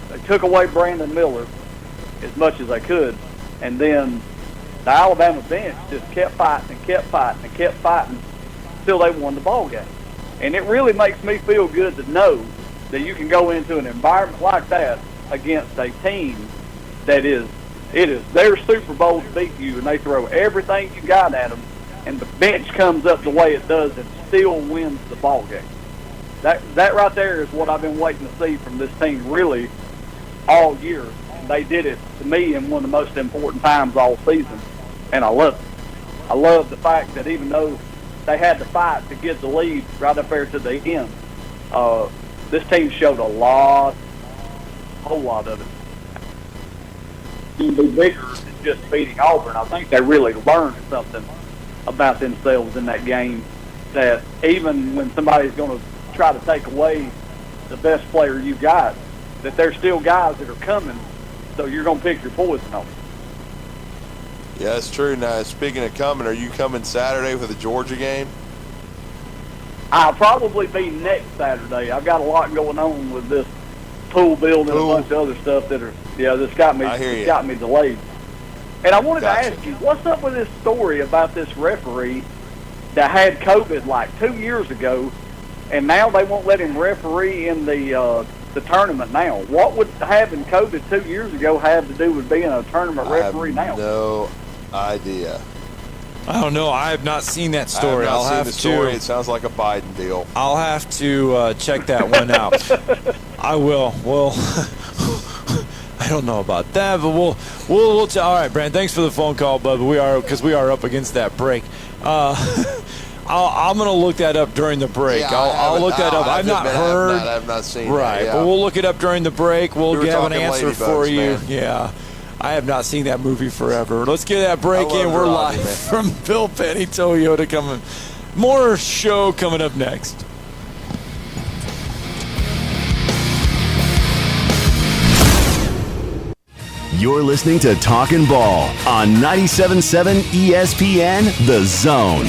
They took away Brandon Miller as much as they could, and then the Alabama bench just kept fighting and kept fighting and kept fighting until they won the ball game. And it really makes me feel good to know that you can go into an environment like that against a team that it is their Super Bowl to beat you, and they throw everything you got at them, and the bench comes up the way it does and still wins the ball game. That right there is what I've been waiting to see from this team really all year. And they did it to me in one of the most important times all season, and I love it. I love the fact that even though they had to fight to get the lead right up there to the end, this team showed a whole lot of it. To be bigger than just beating Auburn. I think they really learned something about themselves in that game, that even when somebody's going to try to take away the best player you got, that there's still guys that are coming, so you're going to pick your poison on them. Yeah, that's true. Now, speaking of coming, are you coming Saturday for the Georgia game? I'll probably be next Saturday. I've got a lot going on with this pool building and a bunch of other stuff that's got me delayed. And I wanted to ask you, what's up with this story about this referee that had COVID like 2 years ago, and now they won't let him referee in the tournament now? What would having COVID 2 years ago have to do with being a tournament referee now? No idea. I don't know. I have not seen that story. I'll have the story. It sounds like a Biden deal. I'll have to check that one out. I will. Well, I don't know about that, but we'll all right, Brand. Thanks for the phone call, bud. We are up against that break. I'm going to look that up during the break. Yeah, I'll look that up. I've not heard. I've not seen right, that, yeah. but we'll look it up during the break. We'll have an answer for you. Man. Yeah. I have not seen that movie forever. Let's get that break in. We're live from Bill Penny Toyota coming. More show coming up next. You're listening to Talkin' Ball on 97.7 ESPN, The Zone.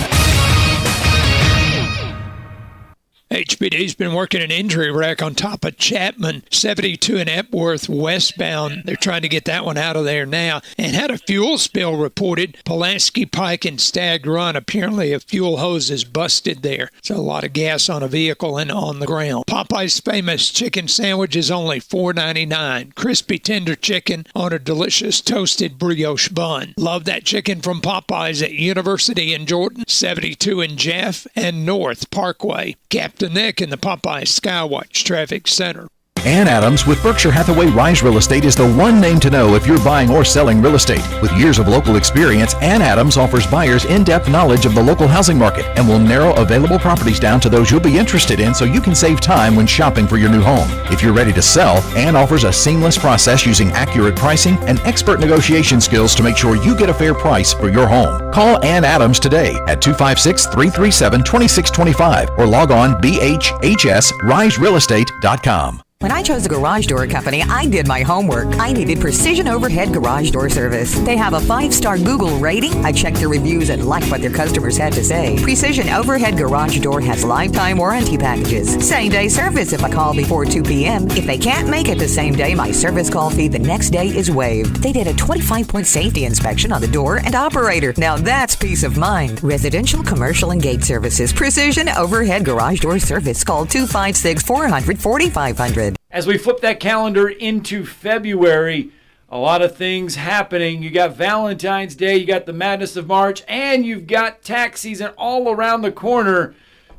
HPD's been working an injury wreck on top of Chapman, 72 in Epworth westbound. They're trying to get that one out of there now. And had a fuel spill reported. Pulaski Pike and Stag Run. Apparently a fuel hose is busted there. So a lot of gas on a vehicle and on the ground. Popeye's famous chicken sandwich is only $4.99. Crispy tender chicken on a delicious toasted brioche bun. Love that chicken from Popeye's at University in Jordan, 72 in Jeff and North Parkway. Captain Nick in the Popeye Skywatch Traffic Center. Ann Adams with Berkshire Hathaway Rise Real Estate is the one name to know if you're buying or selling real estate. With years of local experience, Ann Adams offers buyers in-depth knowledge of the local housing market and will narrow available properties down to those you'll be interested in so you can save time when shopping for your new home. If you're ready to sell, Ann offers a seamless process using accurate pricing and expert negotiation skills to make sure you get a fair price for your home. Call Ann Adams today at 256-337-2625 or log on bhsriserealestate.com. When I chose a garage door company, I did my homework. I needed Precision Overhead Garage Door Service. They have a 5-star Google rating. I checked their reviews and liked what their customers had to say. Precision Overhead Garage Door has lifetime warranty packages. Same-day service if I call before 2 p.m. If they can't make it the same day, my service call fee the next day is waived. They did a 25-point safety inspection on the door and operator. Now that's peace of mind. Residential, commercial, and gate services. Precision Overhead Garage Door Service. Call 256-400-4500. As we flip that calendar into February, a lot of things happening. You got Valentine's Day, you got the Madness of March, and you've got tax season all around the corner.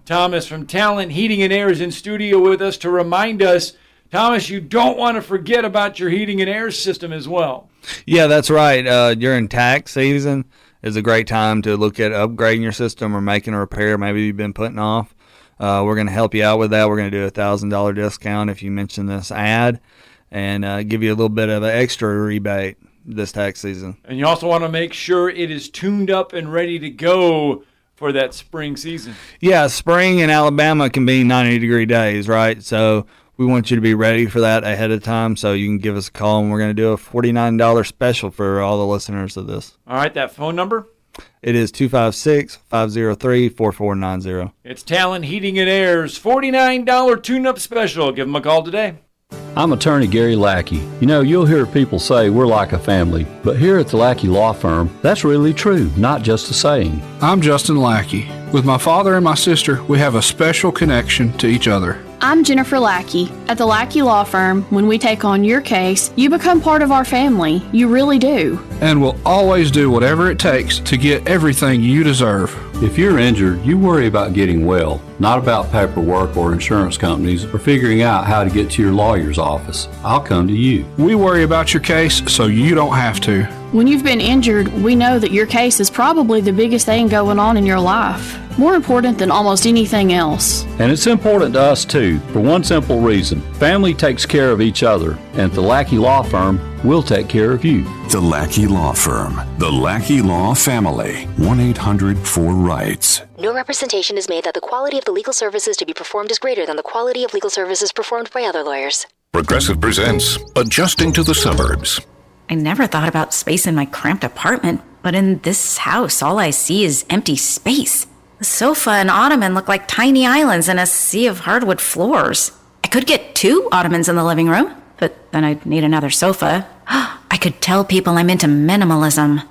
Thomas from Talent Heating and Air is in studio with us to remind us, Thomas, you don't want to forget about your heating and air system as well. Yeah, that's right. During tax season is a great time to look at upgrading your system or making a repair maybe you've been putting off. We're going to help you out with that. We're going to do a $1,000 discount if you mention this ad and give you a little bit of an extra rebate this tax season. And you also want to make sure it is tuned up and ready to go for that spring season. Yeah, spring in Alabama can be 90-degree days, right? So we want you to be ready for that ahead of time so you can give us a call, and we're going to do a $49 special for all the listeners of this. All right, that phone number? It is 256-503-4490. It's Talent Heating and Air's $49 tune-up special. Give them a call today. I'm attorney Gary Lackey. You know, you'll hear people say we're like a family, but here at the Lackey Law Firm, that's really true, not just a saying. I'm Justin Lackey. With my father and my sister, we have a special connection to each other. I'm Jennifer Lackey. At the Lackey Law Firm, when we take on your case, you become part of our family. You really do. And we'll always do whatever it takes to get everything you deserve. If you're injured, you worry about getting well, not about paperwork or insurance companies or figuring out how to get to your lawyer's office. I'll come to you. We worry about your case so you don't have to. When you've been injured, we know that your case is probably the biggest thing going on in your life. More important than almost anything else. And it's important to us too, for one simple reason. Family takes care of each other, and at the Lackey Law Firm, we'll take care of you. The Lackey Law Firm. The Lackey Law Family. 1-800-4RIGHTS. No representation is made that the quality of the legal services to be performed is greater than the quality of legal services performed by other lawyers. Progressive presents Adjusting to the Suburbs. I never thought about space in my cramped apartment, But in this house, all I see is empty space. The sofa and ottoman look like tiny islands in a sea of hardwood floors. I could get 2 ottomans in the living room, but then I'd need another sofa. I could tell people I'm into minimalism.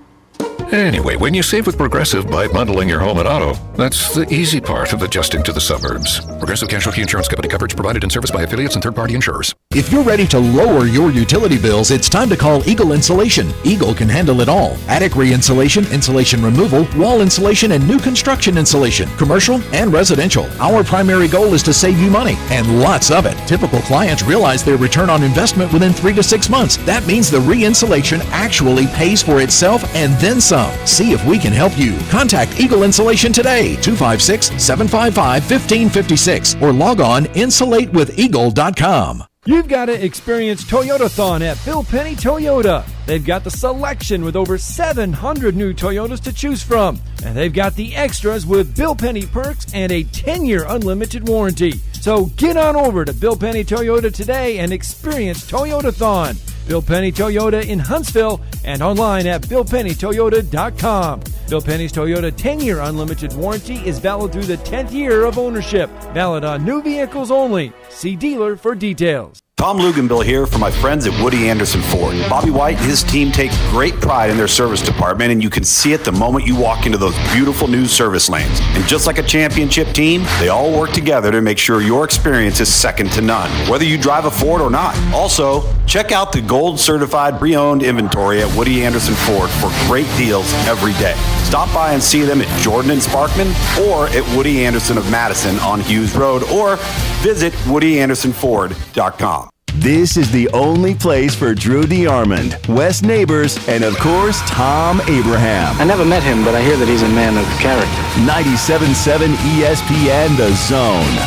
Anyway, when you save with Progressive by bundling your home and auto, that's the easy part of adjusting to the suburbs. Progressive Casualty Insurance Company. Coverage provided and serviced by affiliates and third-party insurers. If you're ready to lower your utility bills, it's time to call Eagle Insulation. Eagle can handle it all. Attic re-insulation, insulation removal, wall insulation, and new construction insulation, commercial and residential. Our primary goal is to save you money, and lots of it. Typical clients realize their return on investment within 3 to 6 months. That means the re-insulation actually pays for itself and then some. See if we can help you. Contact Eagle Insulation today, 256-755-1556, or log on insulatewitheagle.com. You've got to experience Toyotathon at Bill Penny Toyota. They've got the selection with over 700 new Toyotas to choose from. And they've got the extras with Bill Penny perks and a 10-year unlimited warranty. So get on over to Bill Penny Toyota today and experience Toyotathon. Bill Penny Toyota in Huntsville and online at BillPennyToyota.com. Bill Penny's Toyota 10-year unlimited warranty is valid through the 10th year of ownership. Valid on new vehicles only. See dealer for details. Tom Luganbill here for my friends at Woody Anderson Ford. Bobby White and his team take great pride in their service department, and you can see it the moment you walk into those beautiful new service lanes. And just like a championship team, they all work together to make sure your experience is second to none, whether you drive a Ford or not. Also, check out the gold certified pre-owned inventory at Woody Anderson Ford for great deals every day. Stop by and see them at Jordan and Sparkman or at Woody Anderson of Madison on Hughes Road, or visit WoodyAndersonFord.com. This is the only place for Drew DeArmond, Wes Neighbors, and of course, Tom Abraham. I never met him, but I hear that he's a man of character. 97.7 ESPN The Zone.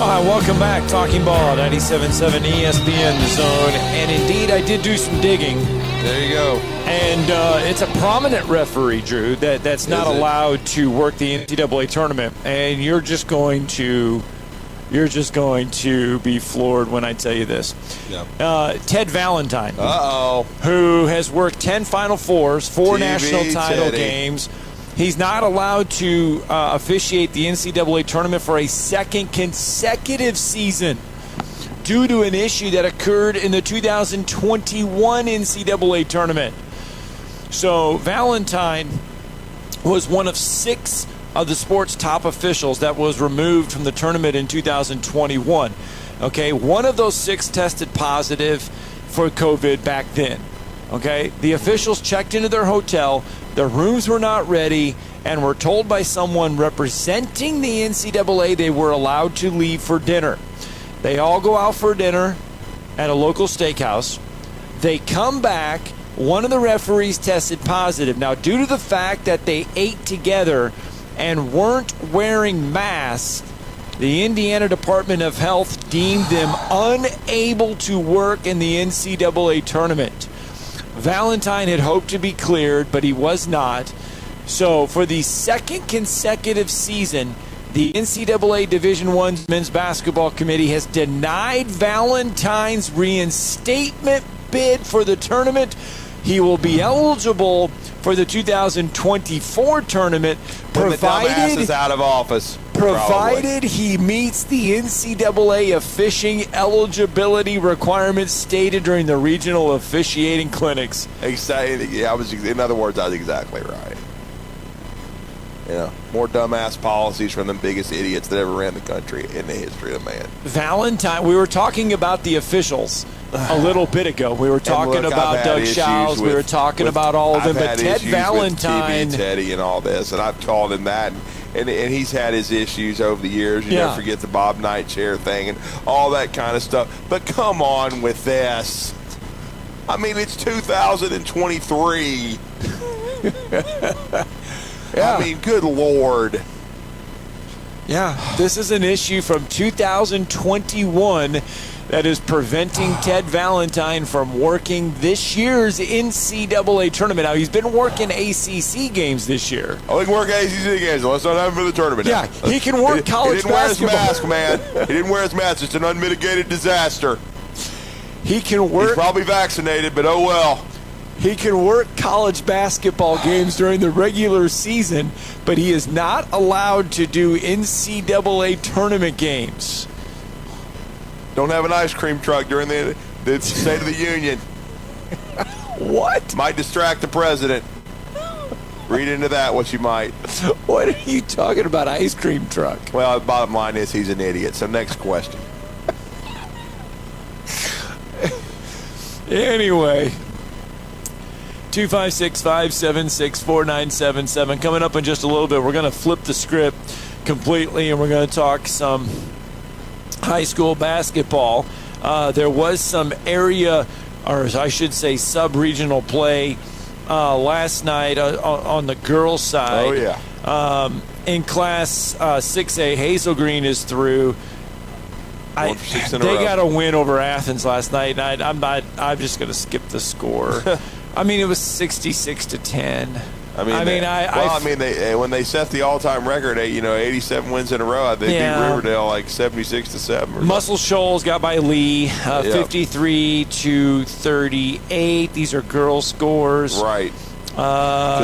All right, welcome back. Talking Ball, 97.7 ESPN The Zone. And indeed, I did do some digging. There you go. And it's a prominent referee, Drew, that's not allowed to work the NCAA tournament. And you're just going to be floored when I tell you this. Yeah. Ted Valentine. Who has worked 10 Final Fours, 4 national title games. He's not allowed to officiate the NCAA tournament for a second consecutive season due to an issue that occurred in the 2021 NCAA tournament. So Valentine was one of 6 of the sport's top officials that was removed from the tournament in 2021. Okay, one of those 6 tested positive for COVID back then. Okay, the officials checked into their hotel, their rooms were not ready, and were told by someone representing the NCAA they were allowed to leave for dinner. They all go out for dinner at a local steakhouse. They come back. One of the referees tested positive. Now, due to the fact that they ate together and weren't wearing masks, the Indiana Department of Health deemed them unable to work in the NCAA tournament. Valentine had hoped to be cleared, but he was not. So, for the second consecutive season, the NCAA Division I Men's Basketball Committee has denied Valentine's reinstatement bid for the tournament. He will be eligible for the 2024 tournament, provided is out of office. Provided he meets the NCAA officiating eligibility requirements stated during the regional officiating clinics. Exactly. Yeah, in other words, I was exactly right. Yeah, more dumbass policies from the biggest idiots that ever ran the country in the history of man. Valentine, we were talking about the officials a little bit ago. We were talking about Doug Shows. We were talking about all of them. But Ted Valentine, with Teddy and all this, and I've called him that. And he's had his issues over the years. You never forget the Bob Knight chair thing and all that kind of stuff. But come on with this. I mean, it's 2023. Yeah. I mean, good Lord. Yeah, this is an issue from 2021 that is preventing Ted Valentine from working this year's NCAA tournament. Now, he's been working ACC games this year. Oh, he can work ACC games. Let's not have him for the tournament. Yeah, he can work college basketball. He didn't wear his mask, man. He didn't wear his mask. It's an unmitigated disaster. He can work. He's probably vaccinated, but oh well. He can work college basketball games during the regular season, but he is not allowed to do NCAA tournament games. Don't have an ice cream truck during the State of the Union. What? Might distract the president. Read into that what you might. What are you talking about, ice cream truck? Well, the bottom line is he's an idiot. So next question. Anyway, 256-576-4977. Coming up in just a little bit, we're going to flip the script completely, and we're going to talk some high school basketball. There was some area, or I should say sub-regional play last night on the girls' side. Oh, yeah. In Class 6A, Hazel Green is through. They got a win over Athens last night, and I'm just going to skip the score. I mean, it was 66-10. When they set the all-time record at 87 wins in a row, they beat Riverdale like 76-7. Muscle Shoals got by Lee, 53-38. These are girls' scores. Right.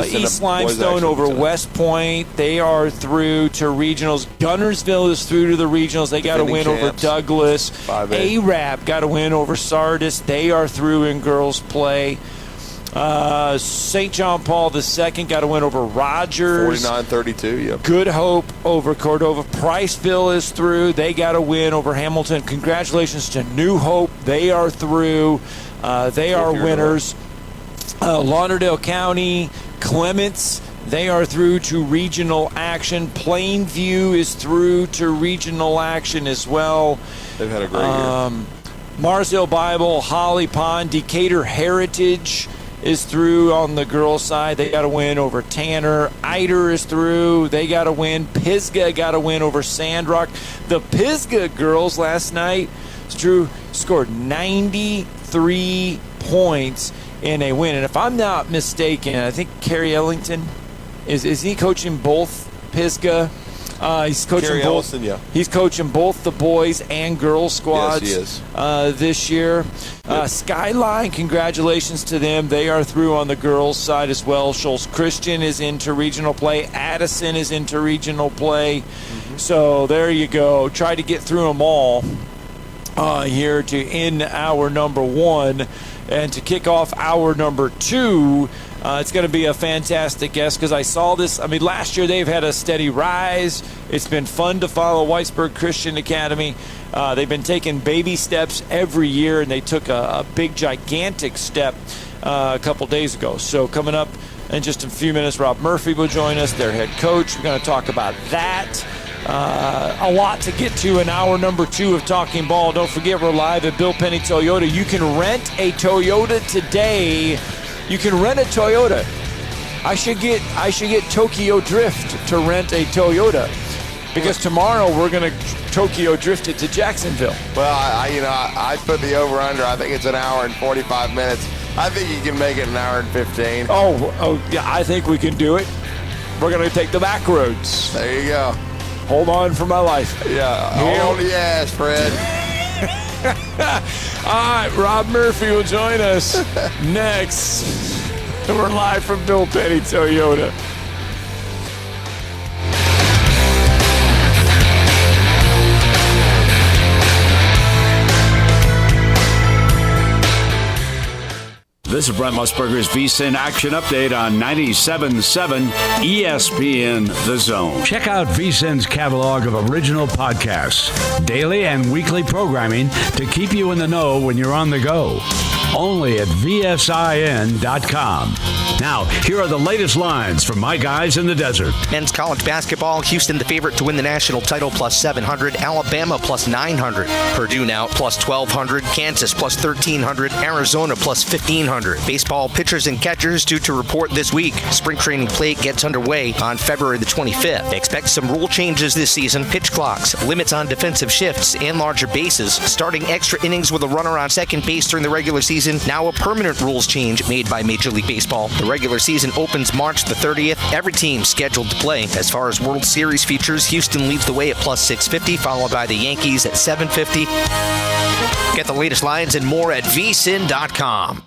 East Limestone over West Point. They are through to regionals. Gunnersville is through to the regionals. They got a win over Douglas. ARAP got a win over Sardis. They are through in girls' play. St. John Paul II got a win over Rogers. 49-32, yep. Good Hope over Cordova. Priceville is through. They got a win over Hamilton. Congratulations to New Hope. They are through. They are winners. Lauderdale County, Clements, they are through to regional action. Plainview is through to regional action as well. They've had a great year. Marsdale Bible, Holly Pond, Decatur Heritage is through on the girls' side. They got a win over Tanner. Eider is through. They got a win. Pisgah got a win over Sandrock. The Pisgah girls last night, Drew, scored 93 points in a win. And if I'm not mistaken, I think Kerry Ellington, is he coaching both Pisgah? He's coaching Kerry both. Ellison, yeah. He's coaching both the boys and girls squads. Yes, he is. This year. Skyline, congratulations to them. They are through on the girls' side as well. Shoals Christian is into regional play. Addison is into regional play. Mm-hmm. So there you go. Try to get through them all here to end hour number one. And to kick off hour number two, it's going to be a fantastic guest because I saw this. I mean, last year they've had a steady rise. It's been fun to follow Whitesburg Christian Academy. They've been taking baby steps every year, and they took a big, gigantic step a couple days ago. So coming up in just a few minutes, Rob Murphy will join us, their head coach. We're going to talk about that. A lot to get to in hour number two of Talking Ball. Don't forget, we're live at Bill Penny Toyota. You can rent a Toyota today. You can rent a Toyota. I should get Tokyo Drift to rent a Toyota because tomorrow we're going to Tokyo Drift it to Jacksonville. Well, I put the over-under. I think it's an hour and 45 minutes. I think you can make it an hour and 15. Oh, yeah, I think we can do it. We're going to take the back roads. There you go. Hold on for my life. Yeah, hold on the ass, Fred. All right, Rob Murphy will join us next. We're live from Bill Penny Toyota. This is Brent Musburger's VSiN Action Update on 97.7 ESPN The Zone. Check out VSiN's catalog of original podcasts, daily and weekly programming to keep you in the know when you're on the go. Only at VSIN.com. Now, here are the latest lines from my guys in the desert. Men's college basketball, Houston the favorite to win the national title plus 700, Alabama plus 900, Purdue now plus 1,200, Kansas plus 1,300, Arizona plus 1,500. Baseball pitchers and catchers due to report this week. Spring training play gets underway on February the 25th. Expect some rule changes this season, pitch clocks, limits on defensive shifts, and larger bases. Starting extra innings with a runner on second base during the regular season season, now a permanent rules change made by Major League Baseball. The regular season opens March the 30th. Every team scheduled to play. As far as World Series features, Houston leads the way at plus 650, followed by the Yankees at 750. Get the latest lines and more at vsin.com.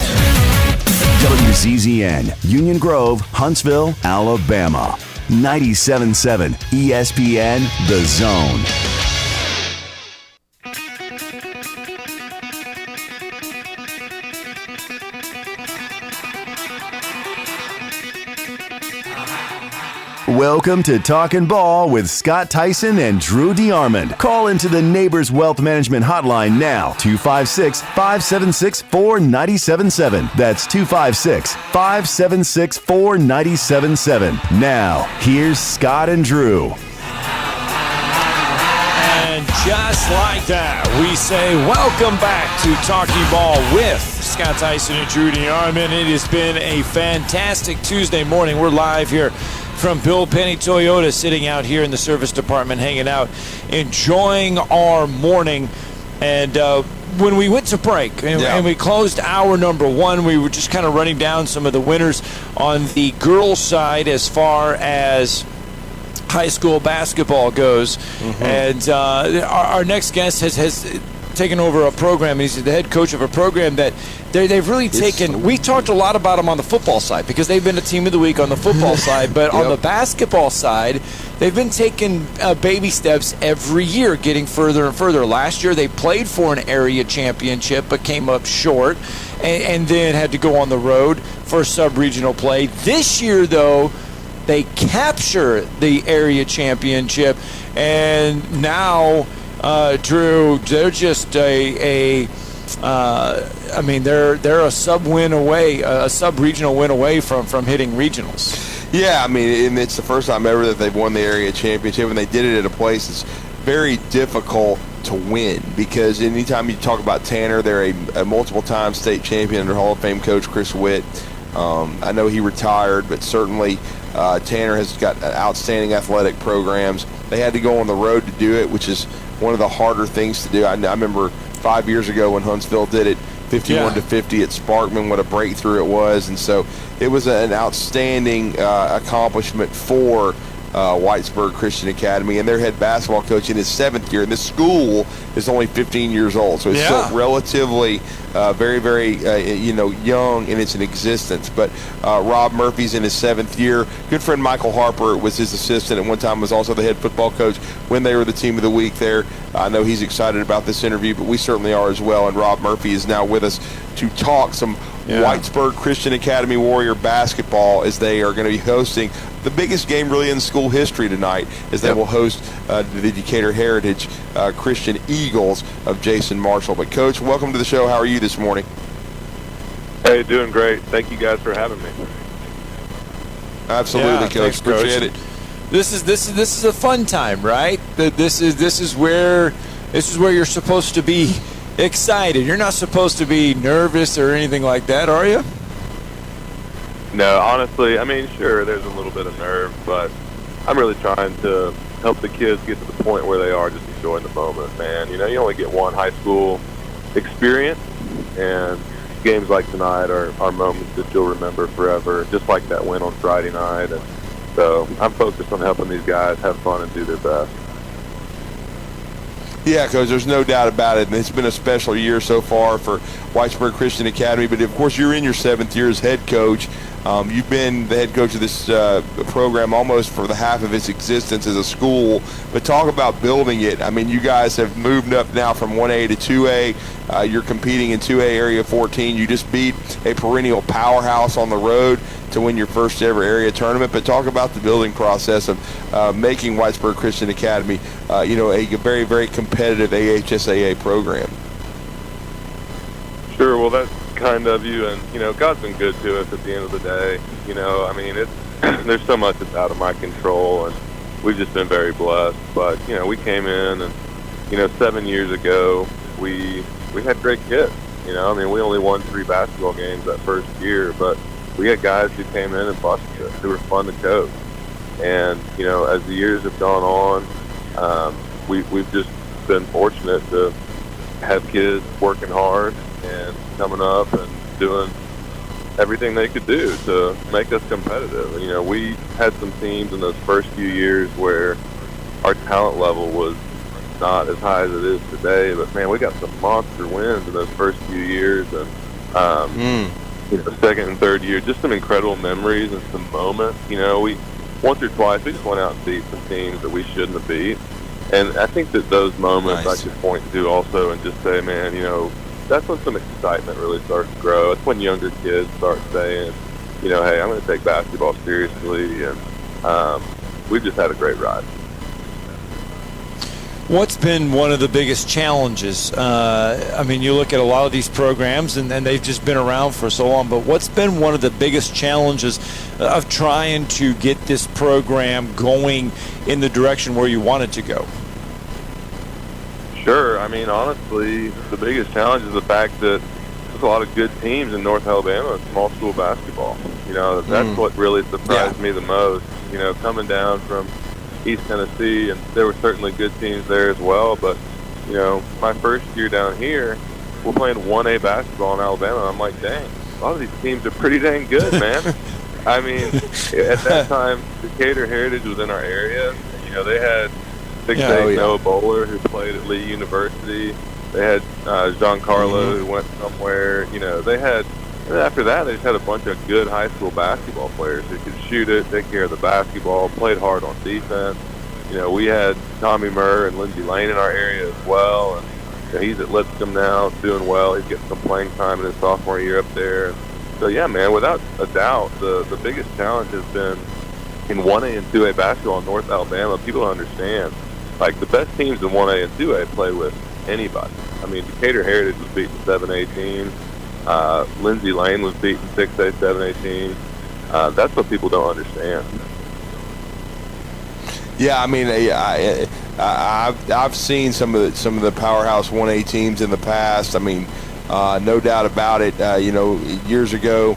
WZZN, Union Grove, Huntsville, Alabama. 97.7 ESPN, The Zone. Welcome to Talkin' Ball with Scott Theisen and Drew DeArmond. Call into the Neighbors Wealth Management Hotline now, 256-576-4977. That's 256-576-4977. Now, here's Scott and Drew. And just like that, we say welcome back to Talking Ball with Scott Theisen and Drew DeArmond. It has been a fantastic Tuesday morning. We're live here from Bill Penny Toyota, sitting out here in the service department, hanging out, enjoying our morning. And when we went to break and we closed hour number one, we were just kind of running down some of the winners on the girls' side as far as high school basketball goes. Mm-hmm. And our next guest has taken over a program. He's the head coach of a program that they've really taken. We talked a lot about them on the football side because they've been a team of the week on the football side, but on the basketball side, they've been taking baby steps every year, getting further and further. Last year, they played for an area championship but came up short, and then had to go on the road for sub-regional play. This year, though, they capture the area championship, and now Drew, they're just they're a sub-win away, a sub-regional win away from hitting regionals. Yeah, I mean, and it's the first time ever that they've won the area championship, and they did it at a place that's very difficult to win, because anytime you talk about Tanner, they're a multiple-time state champion under Hall of Fame coach Chris Witt. I know he retired, but certainly Tanner has got outstanding athletic programs. They had to go on the road to do it, which is one of the harder things to do. I remember 5 years ago when Huntsville did it, 51-50 at Sparkman, what a breakthrough it was. And so it was an outstanding accomplishment for Whitesburg Christian Academy, and their head basketball coach in his 7th year. And this school is only 15 years old, so it's still relatively very, very young in its existence. But Rob Murphy's in his 7th year. Good friend Michael Harper was his assistant at one time, was also the head football coach when they were the team of the week there. I know he's excited about this interview, but we certainly are as well. And Rob Murphy is now with us to talk some Whitesburg Christian Academy Warrior basketball, as they are going to be hosting the biggest game really in school history tonight, as they will host the Decatur Heritage Christian Eagles of Jason Marshall. But Coach, welcome to the show. How are you this morning? Hey, doing great. Thank you guys for having me. Absolutely, Coach. Thanks, Appreciate it. This is a fun time, right? This is where you're supposed to be excited. You're not supposed to be nervous or anything like that, are you? No, honestly, I mean, sure, there's a little bit of nerve, but I'm really trying to help the kids get to the point where they are just enjoying the moment, man. You know, you only get one high school experience, and games like tonight are moments that you'll remember forever, just like that win on Friday night. And so I'm focused on helping these guys have fun and do their best. Yeah, Coach, there's no doubt about it. And it's been a special year so far for Whitesburg Christian Academy. But, of course, you're in your 7th year as head coach. You've been the head coach of this program almost for the half of its existence as a school. But talk about building it. I mean, you guys have moved up now from 1A to 2A. You're competing in 2A Area 14. You just beat a perennial powerhouse on the road to win your first ever area tournament. But talk about the building process of making Whitesburg Christian Academy, a very, very competitive AHSAA program. Sure, well, that's kind of you, and, God's been good to us at the end of the day. I mean, there's so much that's out of my control, and we've just been very blessed. But, we came in, and, 7 years ago, we had great kids. I mean, we only won 3 basketball games that first year, but we had guys who came in and busted us, who were fun to coach. And, as the years have gone on, we've just been fortunate to have kids working hard and coming up and doing everything they could do to make us competitive. You know, we had some teams in those first few years where our talent level was not as high as it is today, but man, we got some monster wins in those first few years, and you know, second and third year, just some incredible memories and some moments. You know, we once or twice we just went out and beat some teams that we shouldn't have beat, and I think that those moments I could point to also and just say, man, you know, that's when some excitement really starts to grow. It's when younger kids start saying, you know, hey, I'm going to take basketball seriously, and we've just had a great ride. What's been one of the biggest challenges? I mean, you look at a lot of these programs, and they've just been around for so long, but what's been one of the biggest challenges of trying to get this program going in the direction where you want it to go? Sure. I mean, honestly, the biggest challenge is the fact that there's a lot of good teams in North Alabama in small school basketball. You know, that's what really surprised me the most. You know, coming down from East Tennessee, and there were certainly good teams there as well, but, you know, my first year down here, we're playing 1A basketball in Alabama, and I'm like, dang, a lot of these teams are pretty dang good, man. I mean, at that time, Decatur Heritage was in our area. You know, they had 6'8" Noah Bowler, who played at Lee University. They had Giancarlo, who went somewhere. You know, they had, and after that, they just had a bunch of good high school basketball players who could shoot it, take care of the basketball, played hard on defense. You know, we had Tommy Murr and Lindsey Lane in our area as well, and you know, he's at Lipscomb now, doing well. He's getting some playing time in his sophomore year up there. So, yeah, man, without a doubt, the biggest challenge has been in 1A and 2A basketball in North Alabama. People don't understand. Like, the best teams in 1A and 2A play with anybody. I mean, Decatur Heritage was beating 7A teams. Lindsey Lane was beating 6A, 7A teams. That's what people don't understand. Yeah, I mean, I've seen some of the powerhouse 1A teams in the past. I mean, no doubt about it. You know, years ago,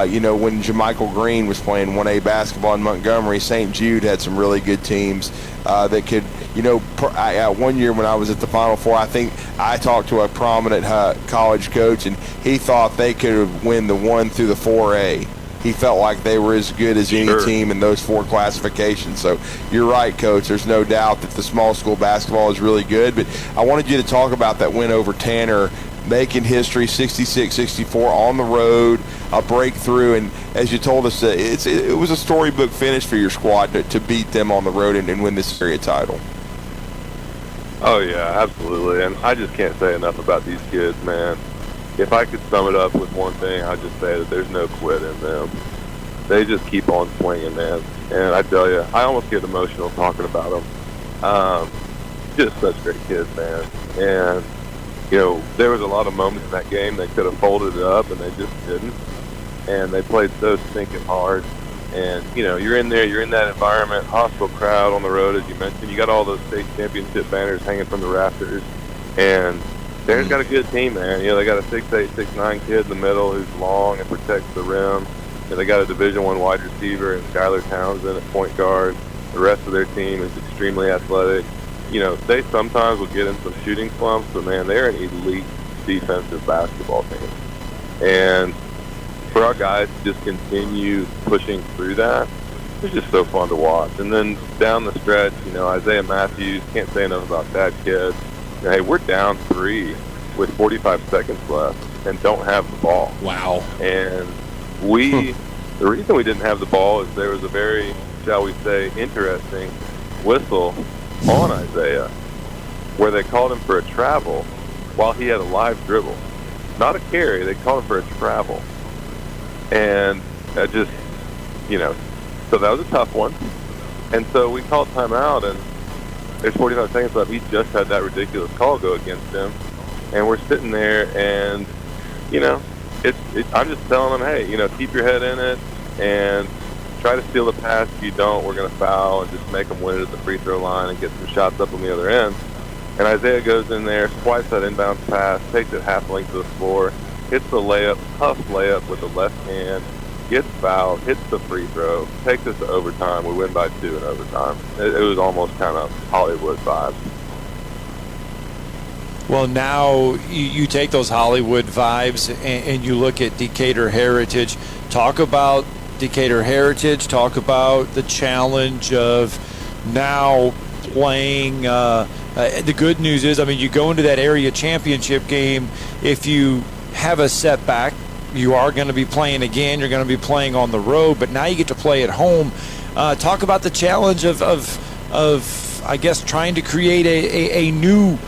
you know, when JaMichael Green was playing 1A basketball in Montgomery, St. Jude had some really good teams that could, you know, one year when I was at the Final Four, I think I talked to a prominent college coach, and he thought they could win the 1 through the 4A. He felt like they were as good as any team in those 4 classifications. So you're right, Coach. There's no doubt that the small school basketball is really good. But I wanted you to talk about that win over Tanner, making history, 66-64 on the road, a breakthrough. And as you told us, it was a storybook finish for your squad to beat them on the road and win this area title. Oh, yeah, absolutely. And I just can't say enough about these kids, man. If I could sum it up with one thing, I'd just say that there's no quit in them. They just keep on swinging, man. And I tell you, I almost get emotional talking about them. Just such great kids, man. And, you know, there was a lot of moments in that game they could have folded it up, and they just didn't. And they played so stinking hard. And, you know, you're in there, you're in that environment, hostile crowd on the road, as you mentioned. You got all those state championship banners hanging from the rafters. And Tanner's got a good team, man. You know, they got a 6'8", 6'9" kid in the middle who's long and protects the rim. And they got a Division I wide receiver and Skylar Townsend at point guard. The rest of their team is extremely athletic. You know, they sometimes will get in some shooting slumps, but, man, they're an elite defensive basketball team. And for our guys to just continue pushing through that, it's just so fun to watch. And then down the stretch, you know, Isaiah Matthews, can't say enough about that kid. Hey, we're down 3 with 45 seconds left and don't have the ball. Wow. And the reason we didn't have the ball is there was a very, shall we say, interesting whistle on Isaiah where they called him for a travel while he had a live dribble. Not a carry, they called him for a travel. And I just, you know, so that was a tough one. And so we called timeout, and there's 45 seconds left. He just had that ridiculous call go against him. And we're sitting there, and, you know, I'm just telling him, hey, you know, keep your head in it and try to steal the pass. If you don't, we're going to foul and just make them win it at the free throw line and get some shots up on the other end. And Isaiah goes in there, swipes that inbounds pass, takes it half length to the floor, hits the layup, tough layup with the left hand, gets fouled, hits the free throw, takes us to overtime. We win by 2 in overtime. It was almost kind of Hollywood vibes. Well, now you take those Hollywood vibes and you look at Decatur Heritage. Talk about Decatur Heritage. Talk about the challenge of now playing. The good news is, I mean, you go into that area championship game. If you have a setback, you are going to be playing again. You're going to be playing on the road, but now you get to play at home. Talk about the challenge of I guess, trying to create a new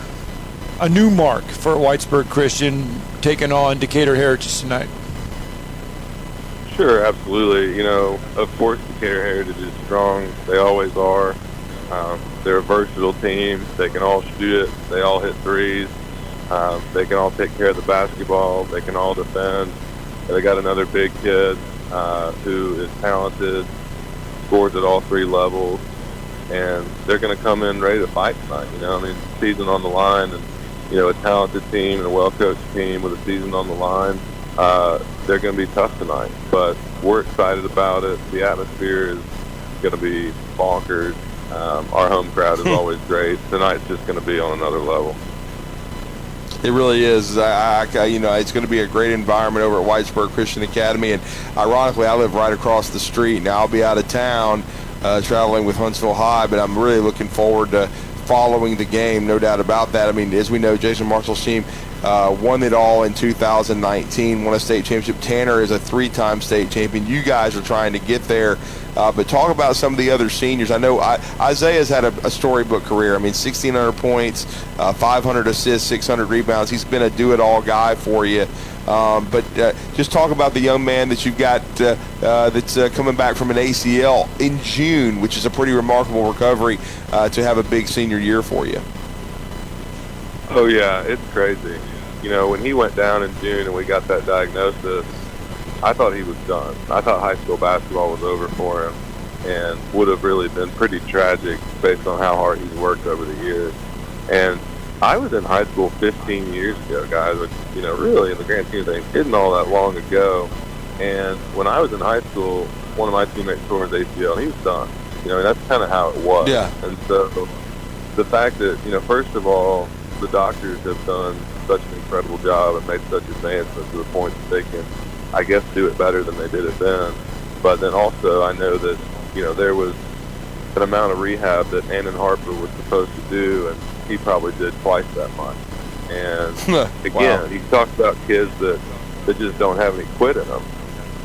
mark for Whitesburg Christian, taking on Decatur Heritage tonight. Sure, absolutely. You know, of course, Decatur Heritage is strong. They always are. They're a versatile team. They can all shoot it. They all hit threes. They can all take care of the basketball. They can all defend. They got another big kid who is talented, scores at all three levels, and they're going to come in ready to fight tonight. You know, I mean, season on the line, and you know, a talented team and a well-coached team with a season on the line. They're going to be tough tonight, but we're excited about it. The atmosphere is going to be bonkers. Our home crowd is always great. Tonight's just going to be on another level. It really is. You know, it's going to be a great environment over at Whitesburg Christian Academy, and ironically, I live right across the street. Now I'll be out of town traveling with Huntsville High, but I'm really looking forward to following the game, no doubt about that. I mean, as we know, Jason Marshall's team won it all in 2019, won a state championship. Tanner is a three-time state champion. You guys are trying to get there. But talk about some of the other seniors. I know Isaiah's had a storybook career. I mean, 1,600 points, 500 assists, 600 rebounds. He's been a do-it-all guy for you. But just talk about the young man that you've got that's coming back from an ACL in June, which is a pretty remarkable recovery to have a big senior year for you. Oh, yeah, it's crazy. You know, when he went down in June and we got that diagnosis, I thought he was done. I thought high school basketball was over for him and would have really been pretty tragic based on how hard he's worked over the years. And I was in high school 15 years ago, guys, which, you know, really in the grand scheme of things, isn't all that long ago. And when I was in high school, one of my teammates tore his ACL, and he was done. You know, and that's kind of how it was. Yeah. And so the fact that, you know, first of all, the doctors have done such an incredible job and made such advancements to the point that they can, I guess, do it better than they did it then. But then also I know that, you know, there was an amount of rehab that Annan Harper was supposed to do, and he probably did twice that much. And again, Wow. he talks about kids that just don't have any quit in them.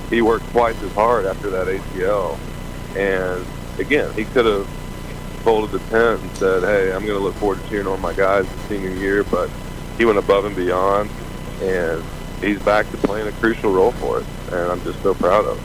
He worked twice as hard after that ACL. And again, he could have folded the tent and said, hey, I'm going to look forward to cheering on my guys the senior year, but he went above and beyond, and he's back to playing a crucial role for us, and I'm just so proud of him.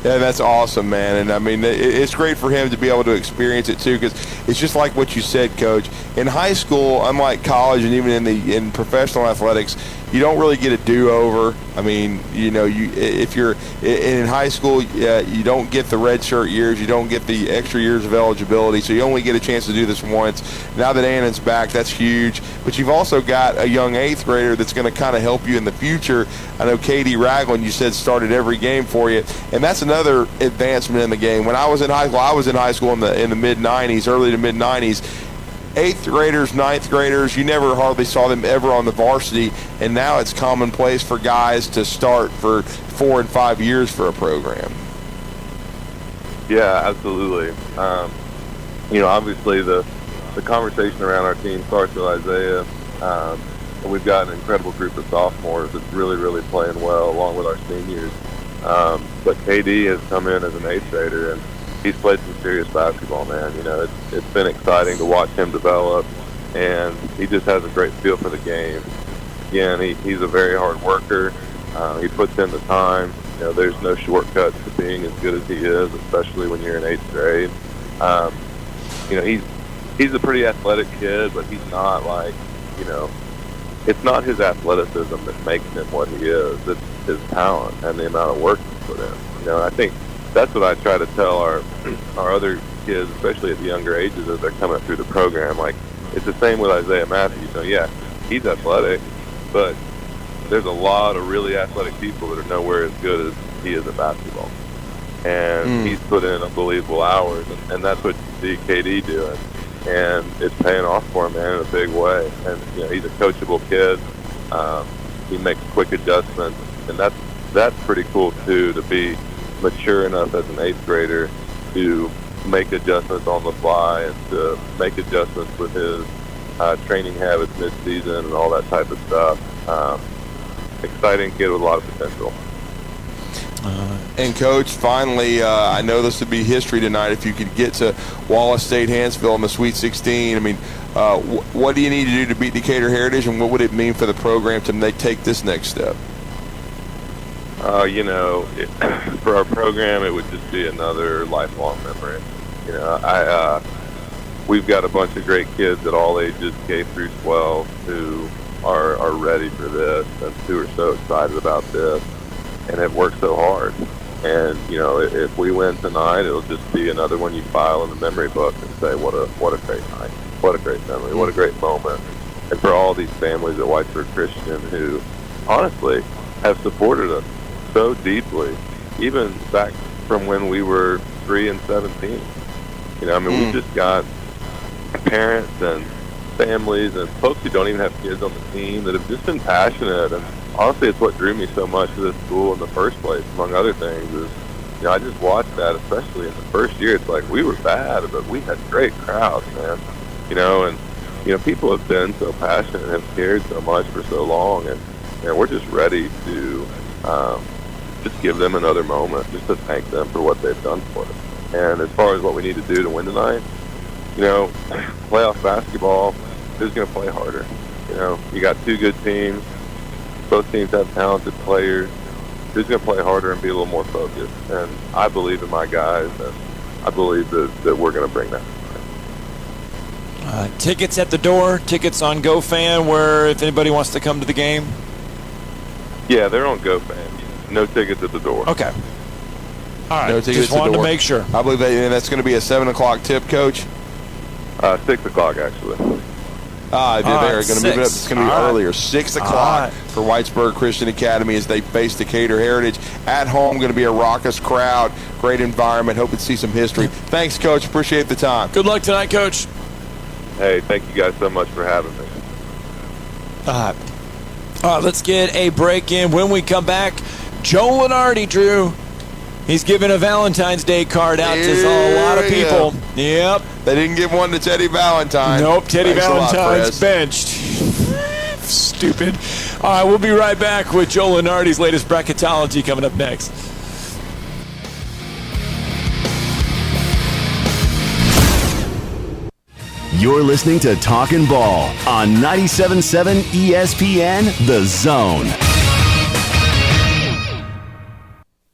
Yeah, that's awesome, man. And I mean, it's great for him to be able to experience it too, because it's just like what you said, Coach. In high school, unlike college and even in professional athletics, you don't really get a do-over. I mean, you know, if you're in high school, you don't get the red shirt years, you don't get the extra years of eligibility, so you only get a chance to do this once. Now that Annan's back, that's huge. But you've also got a young 8th grader that's going to kind of help you in the future. I know Katie Ragland, you said, started every game for you, and that's another advancement in the game. When I was in high school in the mid-'90s, early to mid-'90s. 8th graders, 9th graders, you never hardly saw them ever on the varsity, and now it's commonplace for guys to start for 4 and 5 years for a program. Yeah, absolutely. You know, obviously the conversation around our team starts with Isaiah. And we've got an incredible group of sophomores that's really, really playing well along with our seniors. But KD has come in as an 8th grader, and he's played some serious basketball, man. You know, it's been exciting to watch him develop, and he just has a great feel for the game. Again, he's a very hard worker. He puts in the time. You know, there's no shortcuts to being as good as he is, especially when you're in 8th grade. You know, he's a pretty athletic kid, but he's not like, you know, it's not his athleticism that makes him what he is. It's his talent and the amount of work he's put in. You know, I think that's what I try to tell our other kids, especially at the younger ages as they're coming through the program. Like, it's the same with Isaiah Matthews. So, yeah, he's athletic, but there's a lot of really athletic people that are nowhere as good as he is at basketball. And he's put in unbelievable hours, and that's what you see KD doing. and it's paying off for him, man, in a big way. And he's a coachable kid. He makes quick adjustments, and that's pretty cool too, to be mature enough as an 8th grader to make adjustments on the fly and to make adjustments with his training habits mid-season and all that type of stuff. Exciting kid with a lot of potential. And Coach, finally, I know this would be history tonight if you could get to Wallace State Hansville in the Sweet 16. I mean, what do you need to do to beat Decatur Heritage, and what would it mean for the program to take this next step? For our program, it would just be another lifelong memory. We've got a bunch of great kids at all ages, K through 12, who are ready for this and who are so excited about this and have worked so hard. And if we win tonight, it'll just be another one you file in the memory book and say, what a great night, what a great memory, what a great moment. And for all these families at Whitesburg Christian who honestly have supported us so deeply, even back from when we were 3 and 17. We've just got parents and families and folks who don't even have kids on the team that have just been passionate. And honestly, it's what drew me so much to this school in the first place, among other things, is I just watched that, especially in the first year. It's like we were bad, but we had great crowds, man. And people have been so passionate and have cared so much for so long, and we're just ready to just give them another moment, just to thank them for what they've done for us. And as far as what we need to do to win tonight, playoff basketball, who's going to play harder? You got two good teams. Both teams have talented players. Who's going to play harder and be a little more focused? And I believe in my guys, and I believe that we're going to bring that. Tickets at the door, tickets on GoFan, where if anybody wants to come to the game? Yeah, they're on GoFan. No tickets at the door. Okay. All right, No tickets just wanted to make sure. I believe that's going to be a 7 o'clock tip, Coach. 6 o'clock, actually. They're going to move it up. It's going to be earlier. 6 o'clock for Whitesburg Christian Academy as they face Decatur Heritage. At home, going to be a raucous crowd. Great environment. Hope to see some history. Thanks, Coach. Appreciate the time. Good luck tonight, Coach. Hey, thank you guys so much for having me. All right, let's get a break in. When we come back, Joe Lenardi, Drew. He's giving a Valentine's Day card out to a lot of people. Yep. They didn't give one to Teddy Valentine. Nope, Teddy Valentine's benched. Stupid. All right, we'll be right back with Joe Lenardi's latest bracketology coming up next. You're listening to Talkin' Ball on 97.7 ESPN, The Zone.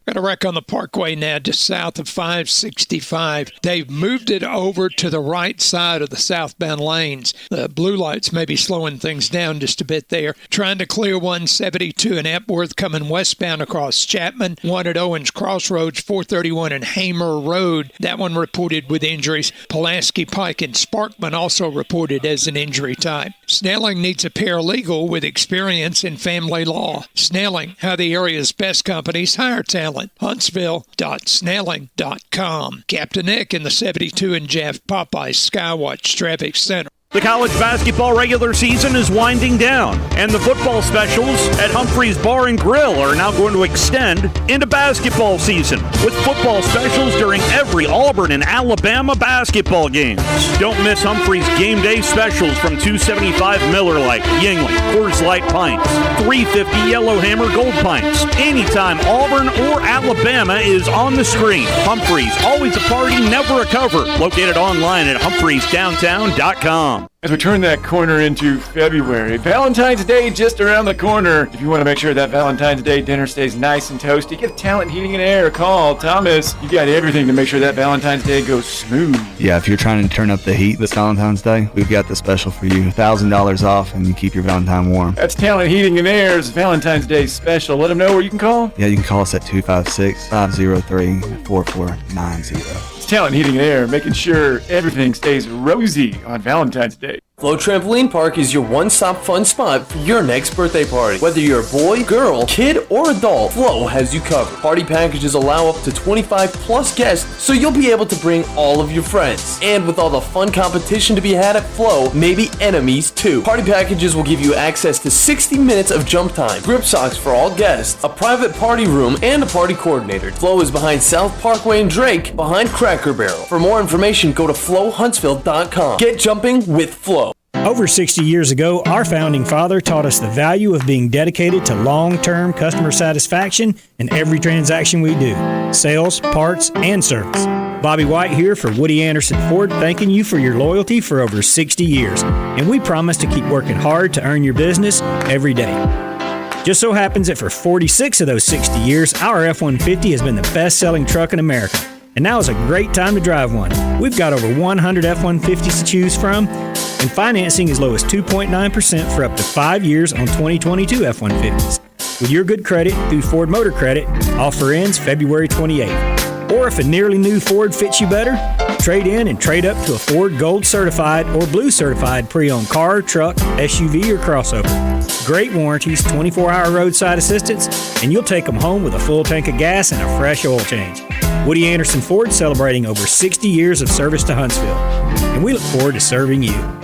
Got a wreck on the Parkway now just south of 565. They've moved it over to the right side of the southbound lanes. The blue lights may be slowing things down just a bit there. Trying to clear 172 in Epworth coming westbound across Chapman. 1 at Owens Crossroads, 431 and Hamer Road. That one reported with injuries. Pulaski Pike and Sparkman also reported as an injury type. Snelling needs a paralegal with experience in family law. Snelling, how the area's best companies hire talent. Huntsville.snelling.com. Captain Nick in the 72 and Jeff Popeye Skywatch Traffic Center. The college basketball regular season is winding down, and the football specials at Humphrey's Bar and Grill are now going to extend into basketball season with football specials during every Auburn and Alabama basketball games. Don't miss Humphrey's game day specials from $2.75 Miller Lite, Yingling, Coors Light pints, $3.50 Yellowhammer Gold pints. Anytime Auburn or Alabama is on the screen, Humphrey's, always a party, never a cover. Located online at humphrey'sdowntown.com. As we turn that corner into February, Valentine's Day just around the corner. If you want to make sure that Valentine's Day dinner stays nice and toasty, give Talent Heating and Air a call. Thomas, you got everything to make sure that Valentine's Day goes smooth. Yeah, if you're trying to turn up the heat this Valentine's Day, we've got the special for you. $1,000 off, and you keep your Valentine warm. That's Talent Heating and Air's Valentine's Day special. Let them know where you can call. Yeah, you can call us at 256-503-4490. It's Talent Heating and Air, making sure everything stays rosy on Valentine's Day. Flow Trampoline Park is your one-stop fun spot for your next birthday party. Whether you're a boy, girl, kid, or adult, Flow has you covered. Party packages allow up to 25 plus guests, so you'll be able to bring all of your friends. And with all the fun competition to be had at Flow, maybe enemies too. Party packages will give you access to 60 minutes of jump time, grip socks for all guests, a private party room, and a party coordinator. Flow is behind South Parkway in Drake, behind Cracker Barrel. For more information, go to flowhuntsville.com. Get jumping with Flow. Over 60 years ago, our founding father taught us the value of being dedicated to long-term customer satisfaction in every transaction we do, sales, parts, and service. Bobby White here for Woody Anderson Ford, thanking you for your loyalty for over 60 years, and we promise to keep working hard to earn your business every day. Just so happens that for 46 of those 60 years, our F-150 has been the best-selling truck in America. And now is a great time to drive one. We've got over 100 F-150s to choose from, and financing as low as 2.9% for up to 5 years on 2022 F-150s. With your good credit through Ford Motor Credit, offer ends February 28th. Or if a nearly new Ford fits you better, trade in and trade up to a Ford Gold Certified or Blue Certified pre-owned car, truck, SUV, or crossover. Great warranties, 24-hour roadside assistance, and you'll take them home with a full tank of gas and a fresh oil change. Woody Anderson Ford celebrating over 60 years of service to Huntsville, and we look forward to serving you.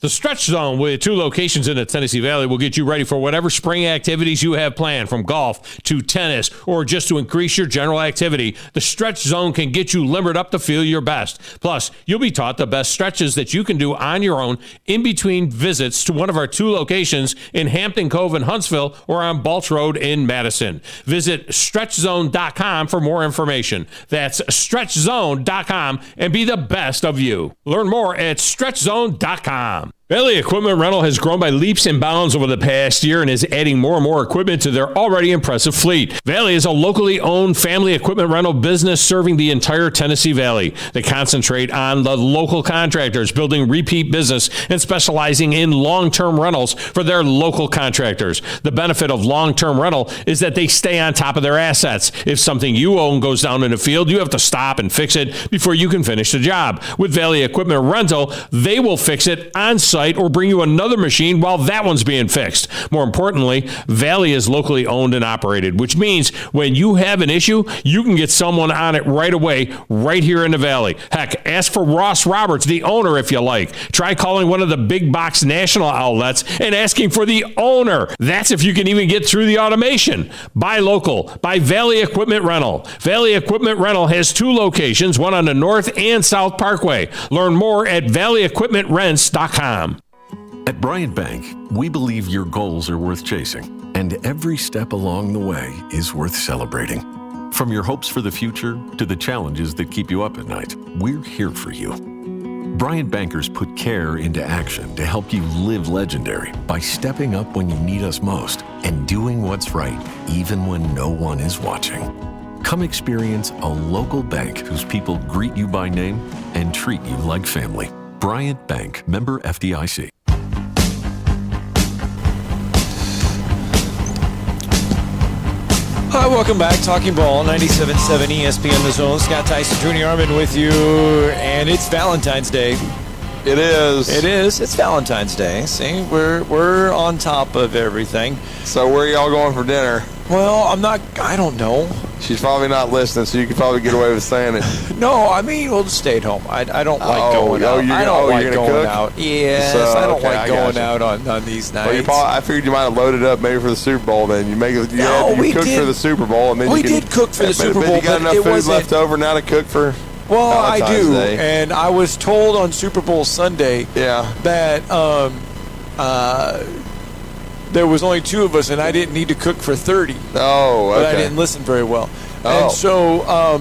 The Stretch Zone, with 2 locations in the Tennessee Valley, will get you ready for whatever spring activities you have planned, from golf to tennis or just to increase your general activity. The Stretch Zone can get you limbered up to feel your best. Plus, you'll be taught the best stretches that you can do on your own in between visits to one of our 2 locations in Hampton Cove in Huntsville or on Balch Road in Madison. Visit StretchZone.com for more information. That's StretchZone.com, and be the best of you. Learn more at StretchZone.com. Valley Equipment Rental has grown by leaps and bounds over the past year and is adding more and more equipment to their already impressive fleet. Valley is a locally owned family equipment rental business serving the entire Tennessee Valley. They concentrate on the local contractors, building repeat business and specializing in long-term rentals for their local contractors. The benefit of long-term rental is that they stay on top of their assets. If something you own goes down in the field, you have to stop and fix it before you can finish the job. With Valley Equipment Rental, they will fix it on site or bring you another machine while that one's being fixed. More importantly, Valley is locally owned and operated, which means when you have an issue, you can get someone on it right away, right here in the Valley. Heck, ask for Ross Roberts, the owner, if you like. Try calling one of the big box national outlets and asking for the owner. That's if you can even get through the automation. Buy local. Buy Valley Equipment Rental. Valley Equipment Rental has 2 locations, one on the North and South Parkway. Learn more at valleyequipmentrents.com. At Bryant Bank, we believe your goals are worth chasing, and every step along the way is worth celebrating. From your hopes for the future to the challenges that keep you up at night, we're here for you. Bryant bankers put care into action to help you live legendary by stepping up when you need us most and doing what's right even when no one is watching. Come experience a local bank whose people greet you by name and treat you like family. Bryant Bank, member FDIC. Hi, welcome back. Talking Ball, 97.7 ESPN The Zone. Scott Tyson, DeArmond with you, and it's Valentine's Day. It is. It is. It's Valentine's Day. See, we're on top of everything. So where are y'all going for dinner? Well, I don't know. She's probably not listening, so you can probably get away with saying it. No, I mean, we'll just stay at home. I don't like going out. I don't like going out. Yes, I don't like going out on these nights. Well, I figured you might have loaded up maybe for the Super Bowl then. You cooked for the Super Bowl. And then we did cook for the Super Bowl, but you got enough food left over now to cook for Valentine's I do. Day. And I was told on Super Bowl Sunday that there was only 2 of us, and I didn't need to cook for 30. Oh, okay. But I didn't listen very well. Oh. And so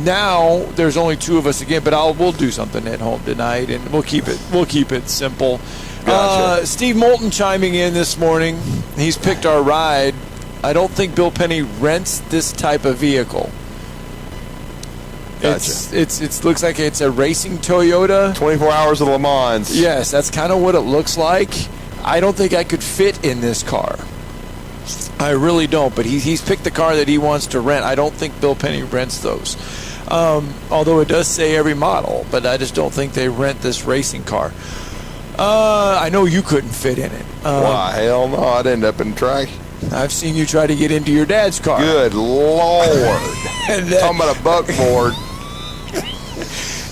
now there's only 2 of us again, but we'll do something at home tonight, and we'll keep it simple. Gotcha. Steve Moulton chiming in this morning. He's picked our ride. I don't think Bill Penny rents this type of vehicle. Gotcha. It looks like it's a racing Toyota. 24 Hours of Le Mans. Yes, that's kind of what it looks like. I don't think I could fit in this car. I really don't, but he's picked the car that he wants to rent. I don't think Bill Penny rents those. Although it does say every model, but I just don't think they rent this racing car. I know you couldn't fit in it. Why? Hell no, I'd end up in trash. I've seen you try to get into your dad's car. Good Lord. Talking about a buckboard.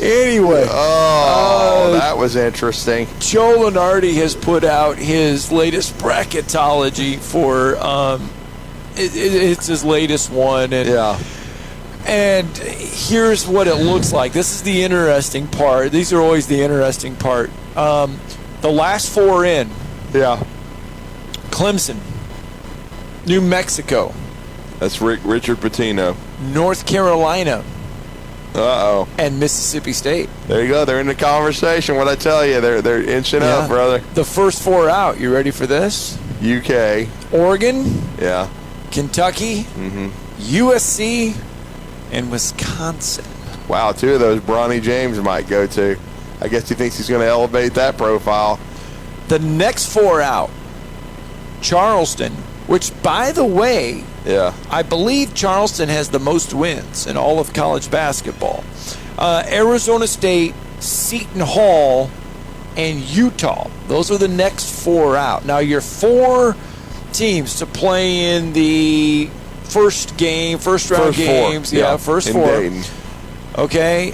Anyway. That was interesting. Joe Lunardi has put out his latest bracketology for, it's his latest one. And here's what it looks like. This is the interesting part. These are always the interesting part. The last 4 in. Yeah. Clemson. New Mexico. That's Richard Pitino. North Carolina. Uh-oh. And Mississippi State. There you go. They're in the conversation. What'd I tell you? They're inching up, brother. The first 4 out. You ready for this? UK. Oregon. Yeah. Kentucky. USC. And Wisconsin. Wow, 2 of those Bronny James might go to. I guess he thinks he's going to elevate that profile. The next 4 out. Charleston, which, by the way, I believe Charleston has the most wins in all of college basketball. Arizona State, Seton Hall, and Utah. Those are the next 4 out. Now, your 4 teams to play in the first round games. First 4. Dayton. Okay.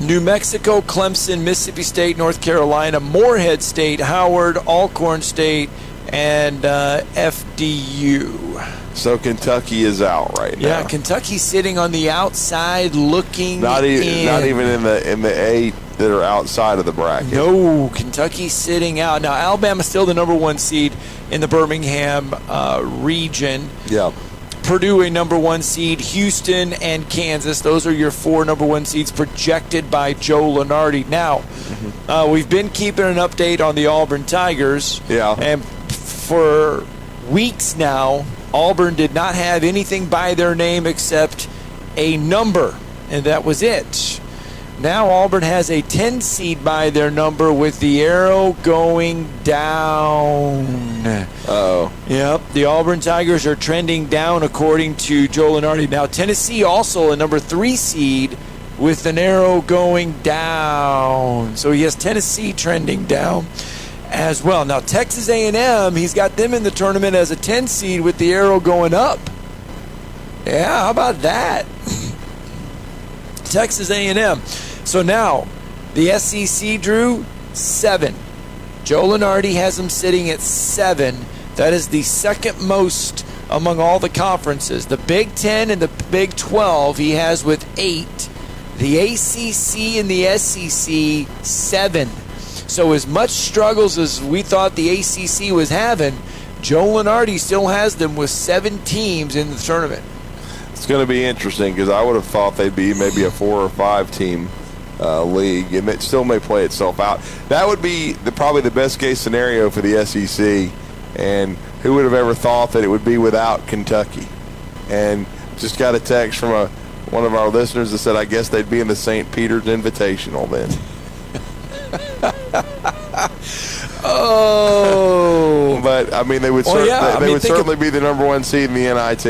New Mexico, Clemson, Mississippi State, North Carolina, Morehead State, Howard, Alcorn State, and FDU. So Kentucky is out right now. Yeah, Kentucky's sitting on the outside looking not even in the 8 that are outside of the bracket. No, Kentucky's sitting out. Now, Alabama's still the number 1 seed in the Birmingham region. Yeah. Purdue, a number 1 seed, Houston and Kansas. Those are your 4 number 1 seeds projected by Joe Lunardi. Now, we've been keeping an update on the Auburn Tigers. Yeah. And for weeks now, Auburn did not have anything by their name except a number, and that was it. Now Auburn has a 10 seed by their number with the arrow going down. Uh-oh. Yep, the Auburn Tigers are trending down according to Joe Lunardi. Now Tennessee also a number 3 seed with an arrow going down. So he has Tennessee trending down as well. Now Texas A&M, he's got them in the tournament as a 10 seed with the arrow going up. Yeah, how about that? Texas A&M. So now, the SEC, Drew, 7. Joe Lunardi has them sitting at 7. That is the second most among all the conferences. The Big 10 and the Big 12 he has with 8. The ACC and the SEC, 7. So as much struggles as we thought the ACC was having, Joe Lunardi still has them with 7 teams in the tournament. It's going to be interesting because I would have thought they'd be maybe a 4 or 5 team league, and it still may play itself out. That would be probably the best case scenario for the SEC, and who would have ever thought that it would be without Kentucky? And just got a text from one of our listeners that said, I guess they'd be in the St. Peter's Invitational then. Oh, but I mean, they would certainly be the number 1 seed in the NIT.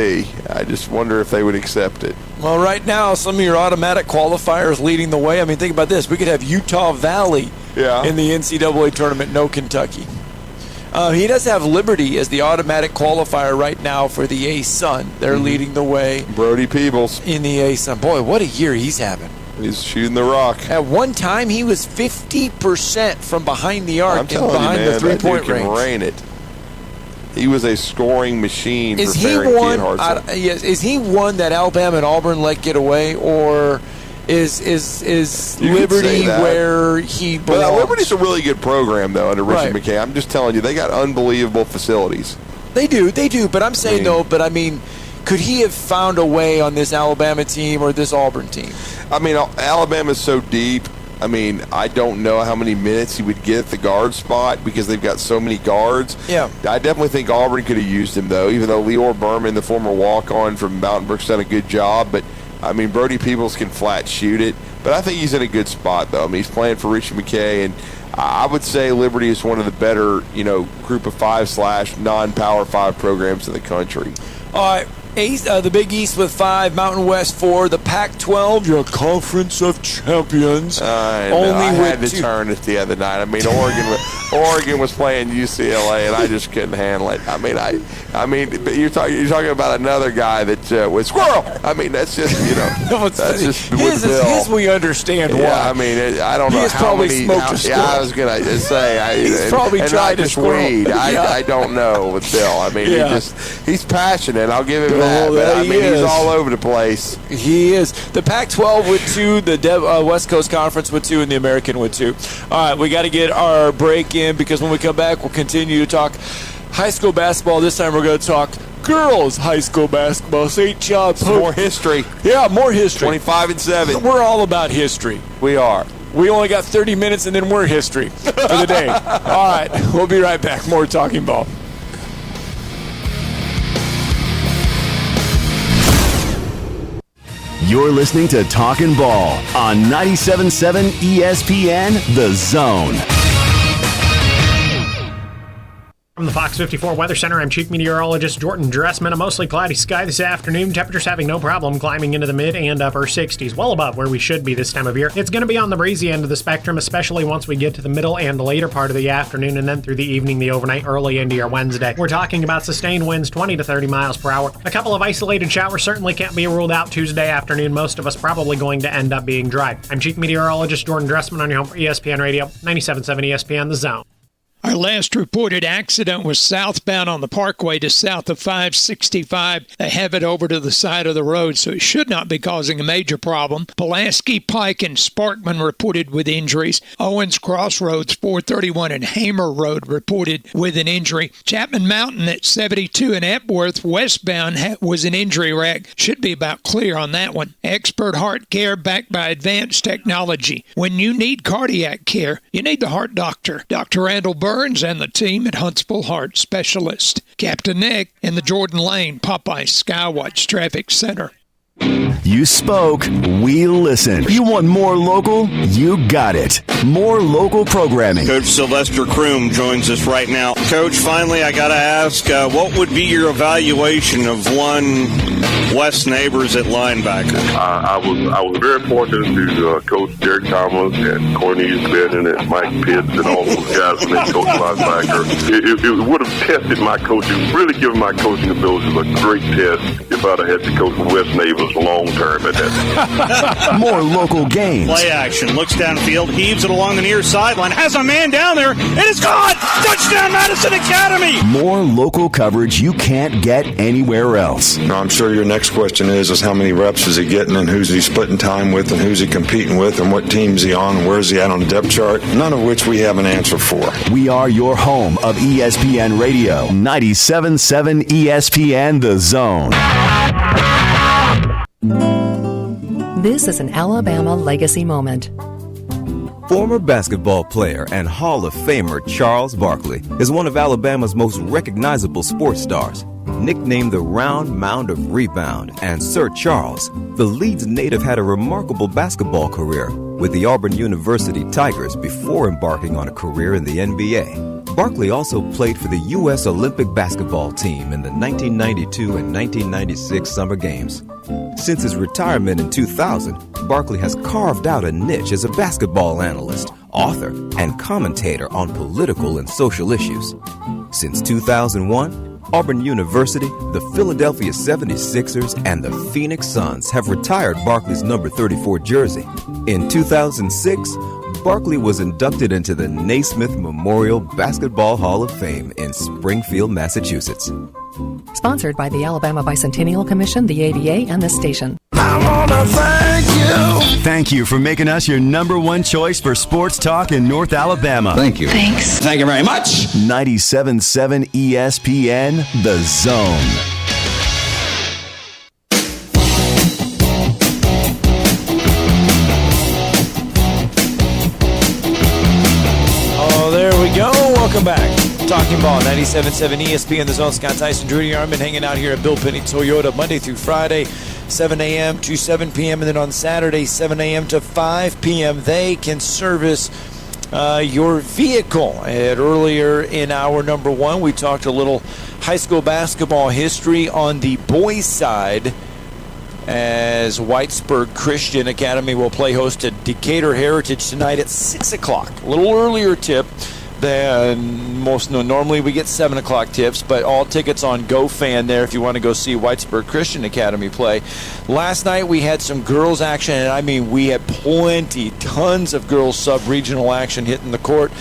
I just wonder if they would accept it. Well, right now, some of your automatic qualifiers leading the way. I mean, think about this. We could have Utah Valley in the NCAA tournament, no Kentucky. He does have Liberty as the automatic qualifier right now for the A-Sun. They're leading the way. Brody Peebles. In the A-Sun. Boy, what a year he's having. He's shooting the rock. At one time, he was 50% from behind the arc and behind the three-point range. Can rain it. He was a scoring machine Is for he Farrington one? Hartson. Is he one that Alabama and Auburn let get away, or is Liberty where he belongs? Well, Liberty's a really good program though under Richard McKay. I'm just telling you, they got unbelievable facilities. They do. But I'm saying could he have found a way on this Alabama team or this Auburn team? I mean, Alabama's so deep. I mean, I don't know how many minutes he would get at the guard spot because they've got so many guards. Yeah. I definitely think Auburn could have used him, though, even though Leor Berman, the former walk-on from Mountain Brook's done a good job. But, I mean, Brody Peebles can flat shoot it. But I think he's in a good spot, though. I mean, he's playing for Richard McKay, and I would say Liberty is one of the better, group of 5/non-Power 5 programs in the country. All right. The Big East with 5, Mountain West 4, the Pac-12, your Conference of Champions. I only had to turn it the other night. I mean, Oregon was playing UCLA, and I just couldn't handle it. I mean, but you're talking about another guy that was squirrel. I mean, that's just that's just with Bill. His we understand why. Yeah, I mean, I don't know how many. I was gonna say he's probably tried to weed. I don't know with Bill. I mean, he's passionate. I'll give him that. But, I mean, he's all over the place. He is. The Pac-12 with 2, the West Coast Conference with 2, and the American with 2. All right, we got to get our break in because when we come back, we'll continue to talk high school basketball. This time we're going to talk girls high school basketball. St. John's. More history. Yeah, more history. 25-7. We're all about history. We are. We only got 30 minutes, and then we're history for the day. All right, we'll be right back. More Talking Ball. You're listening to Talkin' Ball on 97.7 ESPN, The Zone. From the Fox 54 Weather Center, I'm Chief Meteorologist Jordan Dressman. A mostly cloudy sky this afternoon. Temperatures having no problem climbing into the mid and upper 60s, well above where we should be this time of year. It's going to be on the breezy end of the spectrum, especially once we get to the middle and later part of the afternoon, and then through the evening, the overnight, early into your Wednesday. We're talking about sustained winds 20 to 30 miles per hour. A couple of isolated showers certainly can't be ruled out Tuesday afternoon. Most of us probably going to end up being dry. I'm Chief Meteorologist Jordan Dressman on your home for ESPN Radio, 97.7 ESPN The Zone. Our last reported accident was southbound on the Parkway to south of 565. They have it over to the side of the road, so it should not be causing a major problem. Pulaski, Pike, and Sparkman reported with injuries. Owens Crossroads, 431, and Hamer Road reported with an injury. Chapman Mountain at 72 and Epworth westbound was an injury wreck. Should be about clear on that one. Expert heart care backed by advanced technology. When you need cardiac care, you need the heart doctor. Dr. Randall Burns and the team at Huntsville Heart Specialist. Captain Nick in the Jordan Lane Popeye Skywatch Traffic Center. You spoke, we listen. You want more local? You got it. More local programming. Coach Sylvester Kroom joins us right now. Coach, finally, I got to ask, what would be your evaluation of one Wes Neighbors at linebacker? I was very fortunate to coach Derek Thomas and Cornelius Benton and Mike Pitts and all those guys when they coached linebacker. It would have tested my coaching, really given my coaching abilities a great test if I'd have had to coach Wes Neighbors long term at that. More local games. Play action, looks downfield, heaves it along the near sideline, has a man down there, and it's gone! Touchdown Madison Academy! More local coverage you can't get anywhere else. I'm sure your next question is how many reps is he getting and who's he splitting time with and who's he competing with and what team's he on and where's he at on the depth chart, none of which we have an answer for. We are your home of ESPN Radio, 97.7 ESPN The Zone. This is an Alabama legacy moment. Former basketball player and Hall of Famer Charles Barkley is one of Alabama's most recognizable sports stars. Nicknamed the Round Mound of Rebound and Sir Charles, the Leeds native had a remarkable basketball career with the Auburn University Tigers before embarking on a career in the NBA. Barkley also played for the U.S. Olympic basketball team in the 1992 and 1996 Summer Games. Since his retirement in 2000, Barkley has carved out a niche as a basketball analyst, author, and commentator on political and social issues. Since 2001, Auburn University, the Philadelphia 76ers, and the Phoenix Suns have retired Barkley's number 34 jersey. In 2006, Barkley was inducted into the Naismith Memorial Basketball Hall of Fame in Springfield, Massachusetts. Sponsored by the Alabama Bicentennial Commission, the ABA, and this station. I want to thank you. Thank you for making us your number one choice for sports talk in North Alabama. Thank you. Thanks. Thank you very much. 97.7 ESPN, The Zone. Welcome back. Talking Ball, 97.7 ESPN, The Zone. Scott Tyson, Drew DeArmond hanging out here at Bill Penny Toyota Monday through Friday, 7 a.m. to 7 p.m. And then on Saturday, 7 a.m. to 5 p.m. They can service your vehicle. And earlier in hour number 1, we talked a little high school basketball history on the boys' side, as Whitesburg Christian Academy will play host to Decatur Heritage tonight at 6 o'clock. A little earlier tip than most. Normally we get 7 o'clock tips, but all tickets on GoFan there if you want to go see Whitesburg Christian Academy play. Last night we had some girls action, and I mean we had tons of girls sub-regional action hitting the court,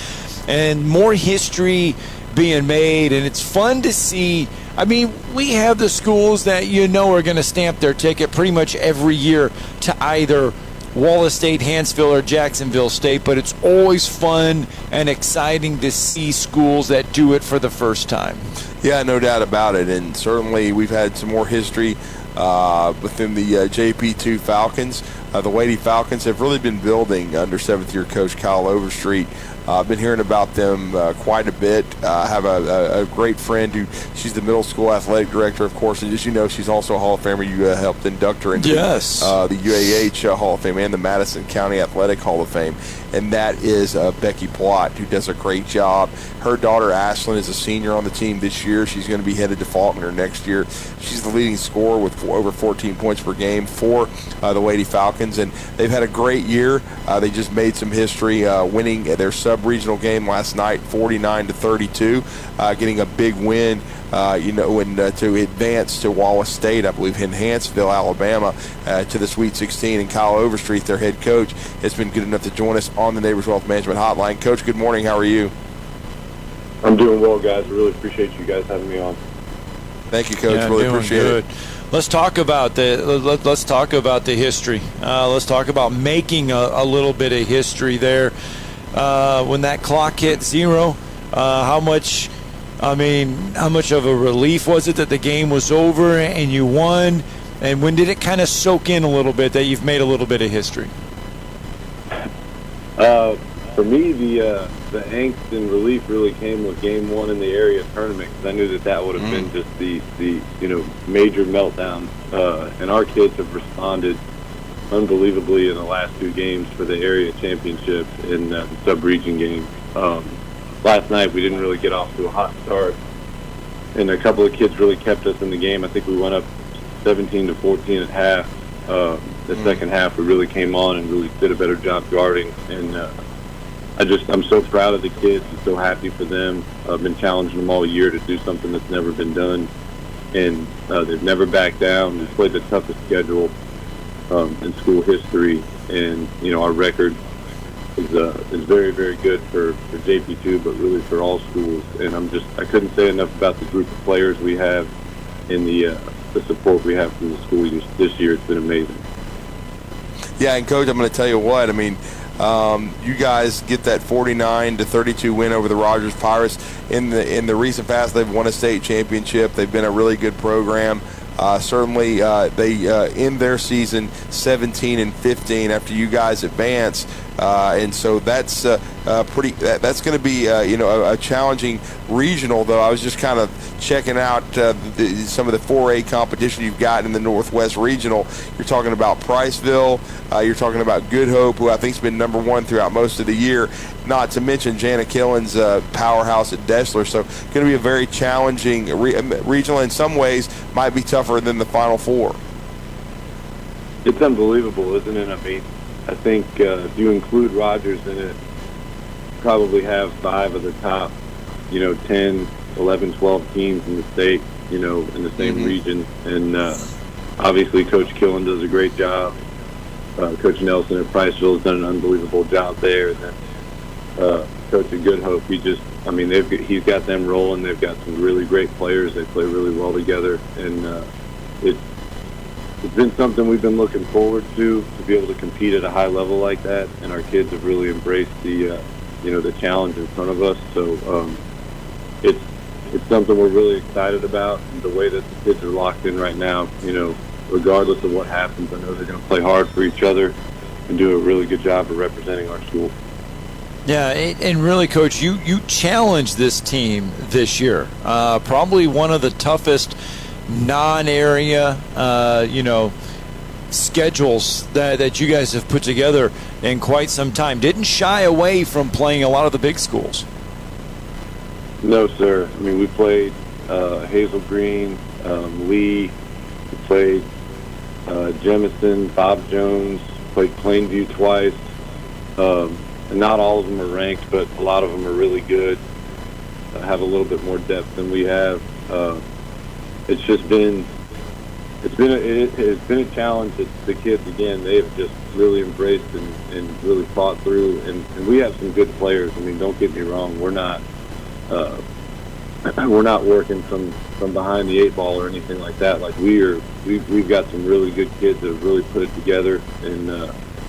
and more history being made, and it's fun to see. I mean, we have the schools that are going to stamp their ticket pretty much every year to either Wallace State, Hansville, or Jacksonville State, but it's always fun and exciting to see schools that do it for the first time. Yeah, no doubt about it, and certainly we've had some more history within the JP2 Falcons. The Lady Falcons have really been building under 7th-year coach Kyle Overstreet. I've been hearing about them quite a bit. I have a great friend she's the middle school athletic director, of course, and as you know, she's also a Hall of Famer. You helped induct her into the UAH Hall of Fame and the Madison County Athletic Hall of Fame, and that is Becky Plott, who does a great job. Her daughter, Ashlyn, is a senior on the team this year. She's going to be headed to Faulkner next year. She's the leading scorer with over 14 points per game for the Lady Falcons, and they've had a great year. They just made some history winning their sub-regional game last night, 49-32, getting a big win, to advance to Wallace State, I believe, in Hansville, Alabama, to the Sweet 16. And Kyle Overstreet, their head coach, has been good enough to join us on the Neighbors Wealth Management Hotline. Coach, good morning. How are you? I'm doing well, guys. I really appreciate you guys having me on. Thank you, Coach. Really appreciate it. Let's talk about the history. Let's talk about making a little bit of history there. When that clock hit 0, how much of a relief was it that the game was over and you won? And when did it kind of soak in a little bit that you've made a little bit of history? For me, the angst and relief really came with Game 1 in the area tournament, because I knew that would have been just the major meltdown. And our kids have responded unbelievably in the last 2 games for the area championship in the sub-region game. Last night we didn't really get off to a hot start, and a couple of kids really kept us in the game. I think we went up 17-14 at half. The second half we really came on and really did a better job guarding, and I'm so proud of the kids and so happy for them. I've been challenging them all year to do something that's never been done, and they've never backed down. We've played the toughest schedule in school history, and our record is very, very good for JP2, but really for all schools. And I couldn't say enough about the group of players we have and the support we have from the school this year. It's been amazing. Yeah, and Coach, I'm going to tell you what, you guys get that 49-32 win over the Rogers Pirates. In the recent past, they've won a state championship. They've been a really good program. Certainly, they end their season 17-15 after you guys advance, and so that's that's going to be a challenging regional. Though I was just kind of checking out some of the 4A competition you've got in the Northwest Regional. You're talking about Priceville. You're talking about Good Hope, who I think's been number 1 throughout most of the year. Not to mention Jana Killen's powerhouse at Dessler. So going to be a very challenging regional. In some ways, might be tougher than the Final Four. It's unbelievable, isn't it? I think if you include Rogers in it, probably have 5 of the top, 10, 11, 12 teams in the state, in the same region. And obviously Coach Killen does a great job. Coach Nelson at Priceville has done an unbelievable job there. And then Coach at Good Hope, he's got them rolling. They've got some really great players. They play really well together. And it's been something we've been looking forward to be able to compete at a high level like that. And our kids have really embraced the challenge in front of us. So it's something we're really excited about. And the way that the kids are locked in right now, regardless of what happens, I know they're going to play hard for each other and do a really good job of representing our school. Yeah, and really, Coach, you challenged this team this year. Probably one of the toughest non-area, schedules that you guys have put together. in quite some time. Didn't shy away from playing a lot of the big schools. No, sir. I mean, we played Hazel Green, Lee, we played Jemison, Bob Jones, played Plainview twice. And not all of them are ranked, but a lot of them are really good, have a little bit more depth than we have. It's been a challenge that the kids, again, they have just really embraced and really fought through. And we have some good players. I mean, don't get me wrong. We're not working from behind the eight ball or anything like that. Like we've got some really good kids that have really put it together, and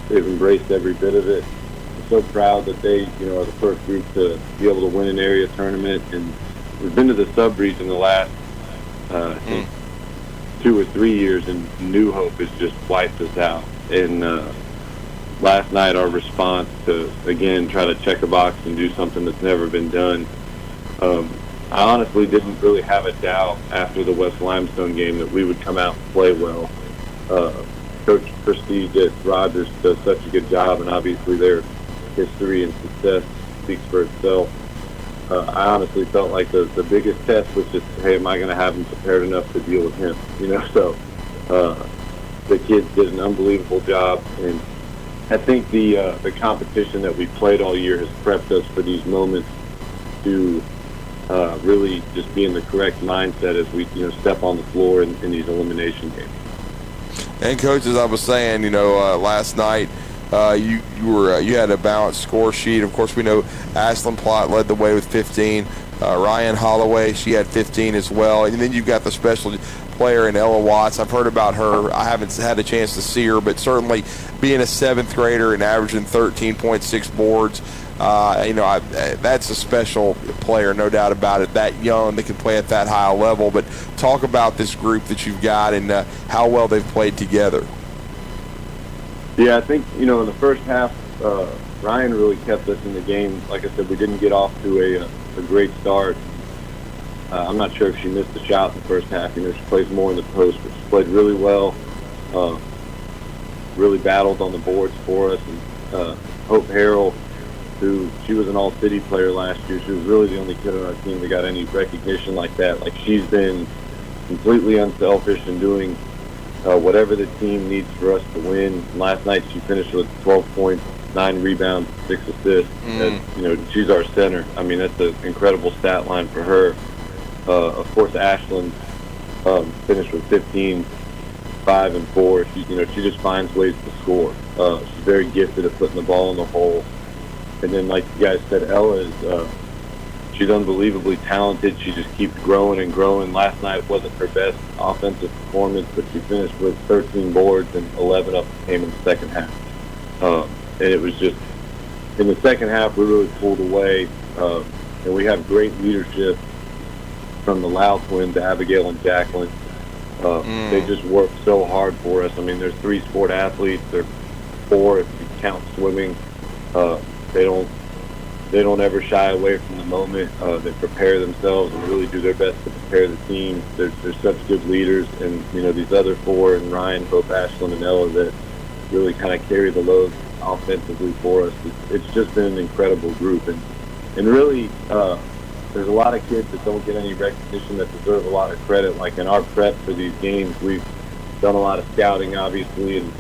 they've embraced every bit of it. I'm so proud that they, are the first group to be able to win an area tournament. And we've been to the sub-region the last 2 or 3 years, and New Hope has just wiped us out. And last night, our response to, again, try to check a box and do something that's never been done, I honestly didn't really have a doubt after the West Limestone game that we would come out and play well. Coach Prestige at Rogers does such a good job, and obviously their history and success speaks for itself. I honestly felt like the biggest test was just, hey, am I going to have him prepared enough to deal with him? So the kids did an unbelievable job, and I think the competition that we've played all year has prepped us for these moments to really just be in the correct mindset as we step on the floor in these elimination games. And Coach, as I was saying, last night you had a balanced score sheet. Of course, we know Ashlyn Plott led the way with 15. Ryan Holloway, she had 15 as well. And then you've got the special player in Ella Watts. I've heard about her. I haven't had a chance to see her, but certainly being a 7th grader and averaging 13.6 boards, that's a special player, no doubt about it. That young, they can play at that high level. But talk about this group that you've got and how well they've played together. Yeah, I think, in the first half, Ryan really kept us in the game. Like I said, we didn't get off to a great start. I'm not sure if she missed a shot in the first half. She plays more in the post, but she played really well, really battled on the boards for us. And Hope Harrell, she was an all-city player last year. She was really the only kid on our team that got any recognition like that. Like, she's been completely unselfish in doing whatever the team needs for us to win. Last night she finished with 12 points, 9 rebounds, 6 assists. And, she's our center. I mean, that's an incredible stat line for her. Of course, Ashlyn finished with 15, 5 and 4. She just finds ways to score. She's very gifted at putting the ball in the hole. And then, like you guys said, Ella is she's unbelievably talented. She just keeps growing and growing. Last night wasn't her best offensive performance, but she finished with 13 boards and 11 up came in the second half. And it was just, in the second half, we really pulled away. And we have great leadership from the Lau twins, Abigail and Jacqueline. They just work so hard for us. I mean, there's 3 sport athletes. There's 4 if you count swimming. They don't ever shy away from the moment. They prepare themselves and really do their best to prepare the team. They're such good leaders, and these other 4, and Ryan, Hope, Ashlyn, and Ella, that really kind of carry the load offensively for us. It's just been an incredible group, and really there's a lot of kids that don't get any recognition that deserve a lot of credit. Like in our prep for these games, we've done a lot of scouting, obviously, and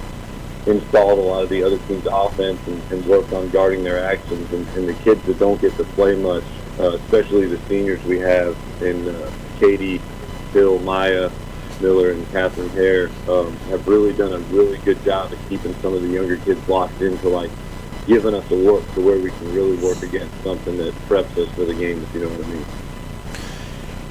installed a lot of the other team's offense and worked on guarding their actions. And the kids that don't get to play much, especially the seniors we have in Katie, Bill, Maya, Miller, and Catherine Hare, have really done a really good job of keeping some of the younger kids locked into giving us a look to where we can really work against something that preps us for the game, if you know what I mean.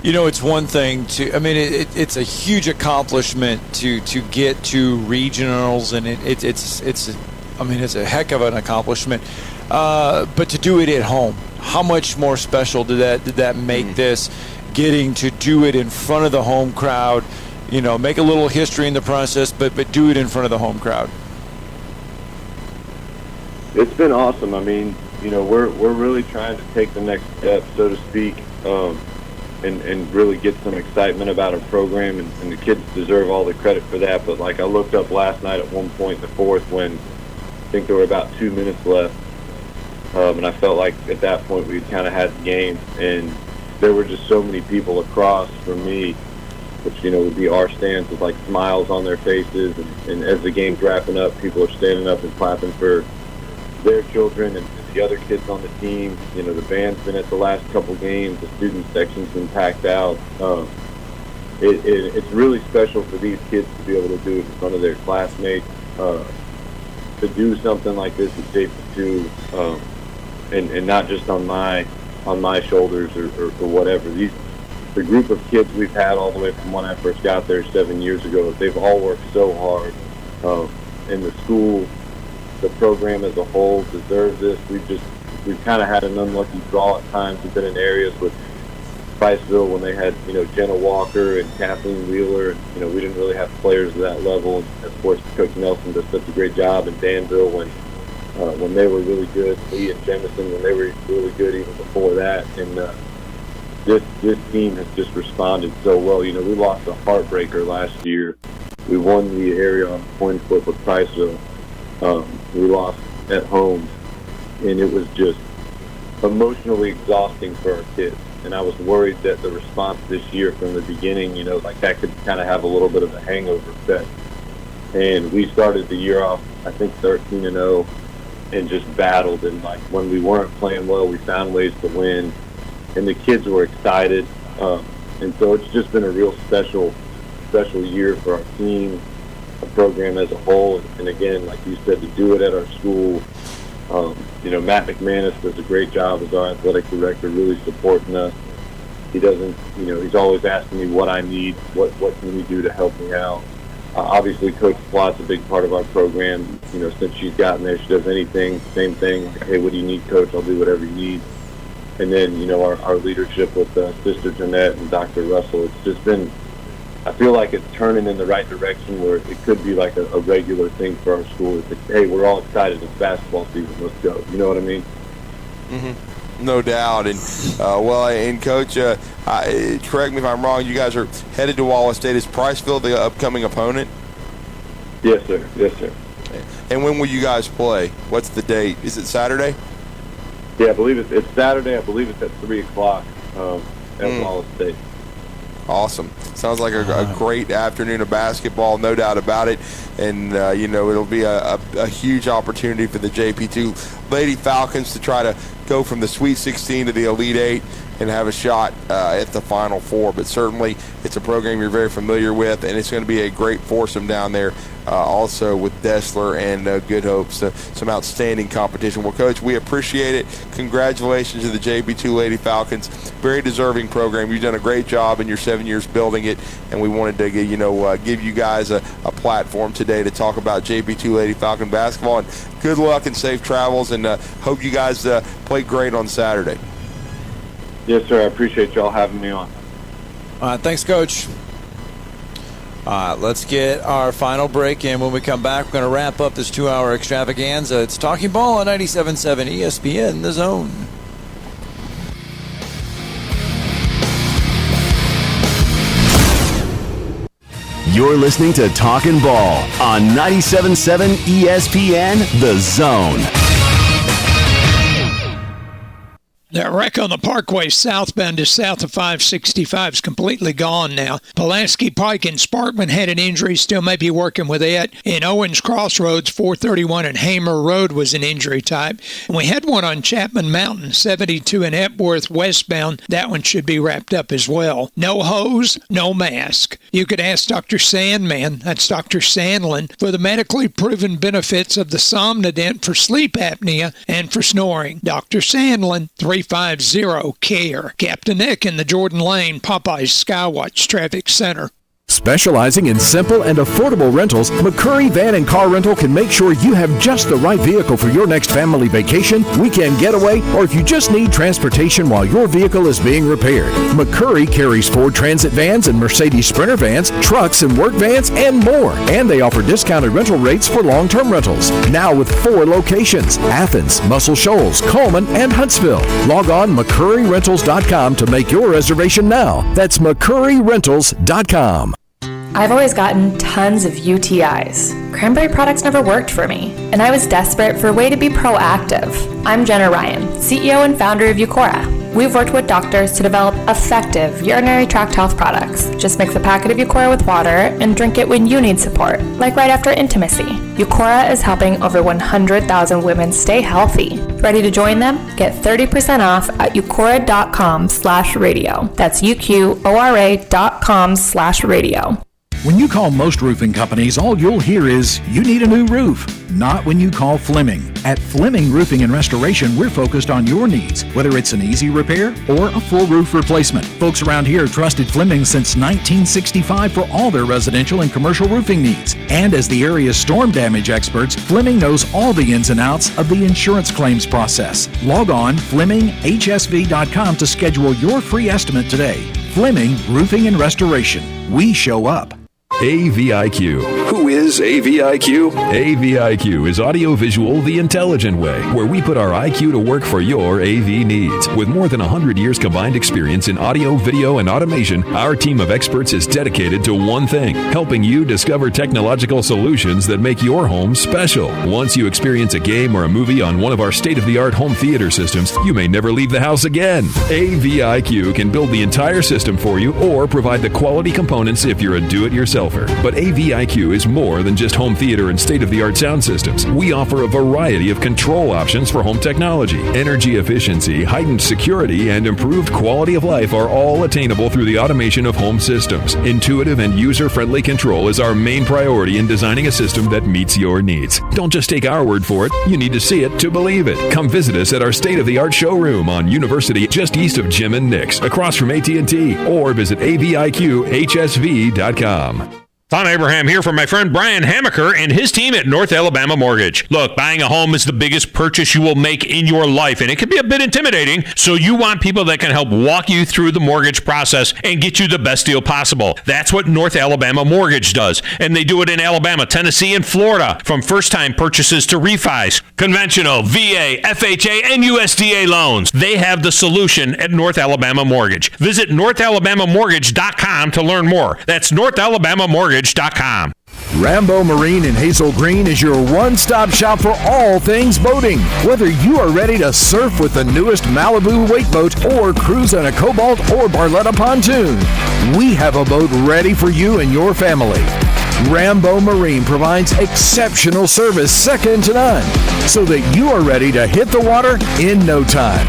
It's one thing it's a huge accomplishment to get to regionals, and it's a heck of an accomplishment. But to do it at home, how much more special did that make this? Getting to do it in front of the home crowd, make a little history in the process, but do it in front of the home crowd. It's been awesome. I mean, we're really trying to take the next step, so to speak. And really get some excitement about our program, and the kids deserve all the credit for that. But I looked up last night at one point in the fourth when think there were about 2 minutes left. And I felt like at that point we kind of had the game, and there were just so many people across from me, which, would be our stands with like smiles on their faces. And as the game's wrapping up, people are standing up and clapping for their children and the other kids on the team. The band's been at the last couple games. The student section's been packed out. It's really special for these kids to be able to do it in front of their classmates, to do something like this at JP2, and not just on my shoulders or whatever. The group of kids we've had all the way from when I first got there 7 years ago, they've all worked so hard. And the school, the program as a whole deserves this. We've kind of had an unlucky draw at times. We've been in areas with Priceville when they had, Jenna Walker and Kathleen Wheeler. And, we didn't really have players of that level. And of course, Coach Nelson does such a great job in Danville when they were really good. Lee and Jemison when they were really good even before that. And this team has just responded so well. We lost a heartbreaker last year. We won the area on coin flip with Priceville. We lost at home, and it was just emotionally exhausting for our kids. And I was worried that the response this year from the beginning, that could kind of have a little bit of a hangover effect. And we started the year off, I think, 13-0, and just battled. And when we weren't playing well, we found ways to win, and the kids were excited. And so it's just been a real special year for our team, a program as a whole. And again, like you said, to do it at our school, Matt McManus does a great job as our athletic director, really supporting us. He doesn't, he's always asking me what I need, what can we do to help me out. Obviously, Coach Flott's a big part of our program. Since she's gotten there, she does anything, same thing. Like, hey, what do you need, Coach? I'll do whatever you need. And then, our leadership with Sister Jeanette and Dr. Russell, it's just been, I feel like it's turning in the right direction where it could be like a regular thing for our school. It's like, hey, we're all excited. It's basketball season. Let's go. You know what I mean? Mm-hmm. No doubt. And, and Coach, correct me if I'm wrong, you guys are headed to Wallace State. Is Priceville the upcoming opponent? Yes, sir. Yes, sir. And when will you guys play? What's the date? Is it Saturday? Yeah, I believe it's Saturday. I believe it's at 3 o'clock at Wallace State. Awesome. Sounds like a great afternoon of basketball, no doubt about it. And, it'll be a huge opportunity for the JP2 Lady Falcons to try to go from the Sweet 16 to the Elite 8 and have a shot at the Final Four. But certainly it's a program you're very familiar with, and it's going to be a great foursome down there also with Dessler and Good Hope. So some outstanding competition. Well, Coach, we appreciate it. Congratulations to the JP2 Lady Falcons. Very deserving program. You've done a great job in your 7 years building it, and we wanted to give you guys a platform today to talk about JP2 Lady Falcon basketball. And good luck and safe travels, and hope you guys play great on Saturday. Yes, sir. I appreciate y'all having me on. Thanks, Coach. Let's get our final break, and when we come back, we're going to wrap up this 2-hour extravaganza. It's Talking Ball on 97.7 ESPN, The Zone. You're listening to Talkin' Ball on 97.7 ESPN, The Zone. That wreck on the Parkway southbound just south of 565 is completely gone now. Pulaski Pike and Sparkman had an injury, still may be working with it. In Owens Crossroads, 431 and Hamer Road was an injury type. And we had one on Chapman Mountain, 72 in Epworth westbound. That one should be wrapped up as well. No hose, no mask. You could ask Dr. Sandman, that's Dr. Sandlin, for the medically proven benefits of the Somnodent for sleep apnea and for snoring. Dr. Sandlin, 350-CARE. Captain Nick in the Jordan Lane Popeyes Skywatch Traffic Center. Specializing in simple and affordable rentals, McCurry Van and Car Rental can make sure you have just the right vehicle for your next family vacation, weekend getaway, or if you just need transportation while your vehicle is being repaired. McCurry carries Ford Transit vans and Mercedes Sprinter vans, trucks and work vans, and more. And they offer discounted rental rates for long-term rentals. Now with 4 locations: Athens, Muscle Shoals, Coleman, and Huntsville. Log on McCurryRentals.com to make your reservation now. That's McCurryRentals.com. I've always gotten tons of UTIs. Cranberry products never worked for me, and I was desperate for a way to be proactive. I'm Jenna Ryan, CEO and founder of Eucora. We've worked with doctors to develop effective urinary tract health products. Just mix a packet of Eucora with water and drink it when you need support, like right after intimacy. Eucora is helping over 100,000 women stay healthy. Ready to join them? Get 30% off at eucora.com/radio. That's UQORA.com/radio. When you call most roofing companies, all you'll hear is, you need a new roof. Not when you call Fleming. At Fleming Roofing and Restoration, we're focused on your needs, whether it's an easy repair or a full roof replacement. Folks around here have trusted Fleming since 1965 for all their residential and commercial roofing needs. And as the area's storm damage experts, Fleming knows all the ins and outs of the insurance claims process. Log on FlemingHSV.com to schedule your free estimate today. Fleming Roofing and Restoration. We show up. AVIQ. Who is AVIQ? AVIQ is audiovisual the intelligent way, where we put our IQ to work for your AV needs. With more than 100 years combined experience in audio, video, and automation, our team of experts is dedicated to one thing, helping you discover technological solutions that make your home special. Once you experience a game or a movie on one of our state-of-the-art home theater systems, you may never leave the house again. AVIQ can build the entire system for you or provide the quality components if you're a do-it-yourselfer. But AVIQ is more than just home theater and state-of-the-art sound systems. We offer a variety of control options for home technology. Energy efficiency, heightened security, and improved quality of life are all attainable through the automation of home systems. Intuitive and user-friendly control is our main priority in designing a system that meets your needs. Don't just take our word for it. You need to see it to believe it. Come visit us at our state-of-the-art showroom on University, just east of Jim and Nick's, across from AT&T, or visit AVIQHSV.com. Tom Abraham here for my friend Brian Hamaker and his team at North Alabama Mortgage. Look, buying a home is the biggest purchase you will make in your life, and it can be a bit intimidating, so you want people that can help walk you through the mortgage process and get you the best deal possible. That's what North Alabama Mortgage does, and they do it in Alabama, Tennessee, and Florida, from first-time purchases to refis, conventional, VA, FHA, and USDA loans. They have the solution at North Alabama Mortgage. Visit NorthAlabamaMortgage.com to learn more. That's NorthAlabamaMortgage.com. Rambo Marine in Hazel Green is your one-stop shop for all things boating. Whether you are ready to surf with the newest Malibu wake boat or cruise on a Cobalt or Barletta pontoon, we have a boat ready for you and your family. Rambo Marine provides exceptional service second to none, so that you are ready to hit the water in no time.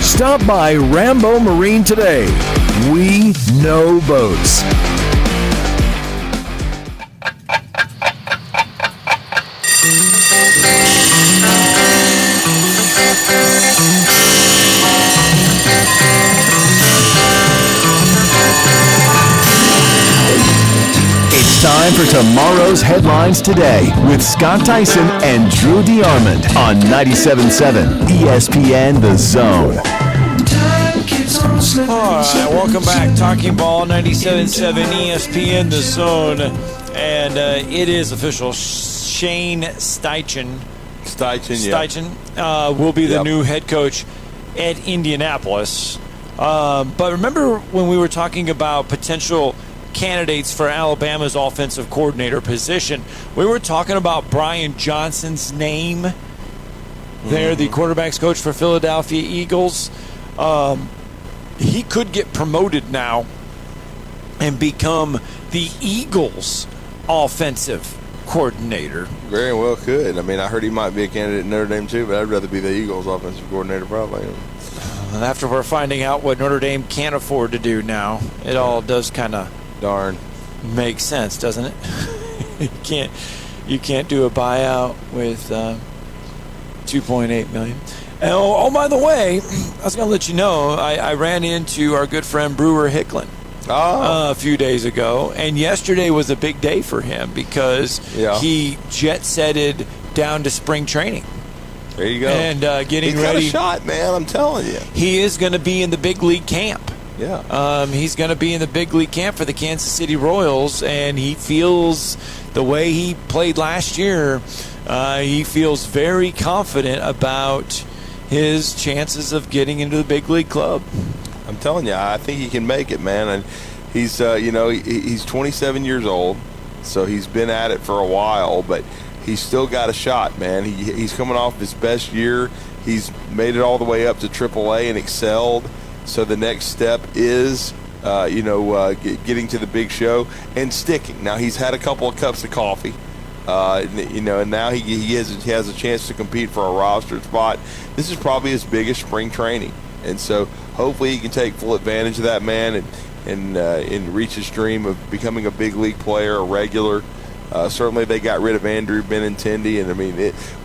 Stop by Rambo Marine today. We know boats. It's time for tomorrow's headlines today with Scott Theisen and Drew DeArmond on 97.7 ESPN The Zone. All right, welcome back. Talking Ball, 97.7 ESPN The Zone. And it is official. Shane Steichen will be the new head coach at Indianapolis. But remember when we were talking about potential candidates for Alabama's offensive coordinator position, we were talking about Brian Johnson's name there, the quarterback's coach for Philadelphia Eagles. He could get promoted now and become the Eagles' offensive coordinator. Very well could. I mean, I heard he might be a candidate in Notre Dame too, but I'd rather be the Eagles' offensive coordinator probably. After we're finding out what Notre Dame can't afford to do now, it all does kind of make sense, doesn't it? you can't do a buyout with $2.8 million. And by the way, I was going to let you know, I ran into our good friend Brewer Hicklin a few days ago, and yesterday was a big day for him because he jet-setted down to spring training. There you go. And getting He's ready. He's got a shot, man, I'm telling you. He is going to be in the big league camp. Yeah. He's going to be in the big league camp for the Kansas City Royals, and he feels the way he played last year, he feels very confident about his chances of getting into the big league club. I'm telling you, I think he can make it, man. And He's he's 27 years old, so he's been at it for a while, but he's still got a shot, man. He's coming off his best year. He's made it all the way up to AAA and excelled. So the next step is, getting to the big show and sticking. Now he's had a couple of cups of coffee, and now he has a chance to compete for a roster spot. This is probably his biggest spring training, and so hopefully he can take full advantage of that, man, and reach his dream of becoming a big league player, a regular. Certainly they got rid of Andrew Benintendi, and I mean,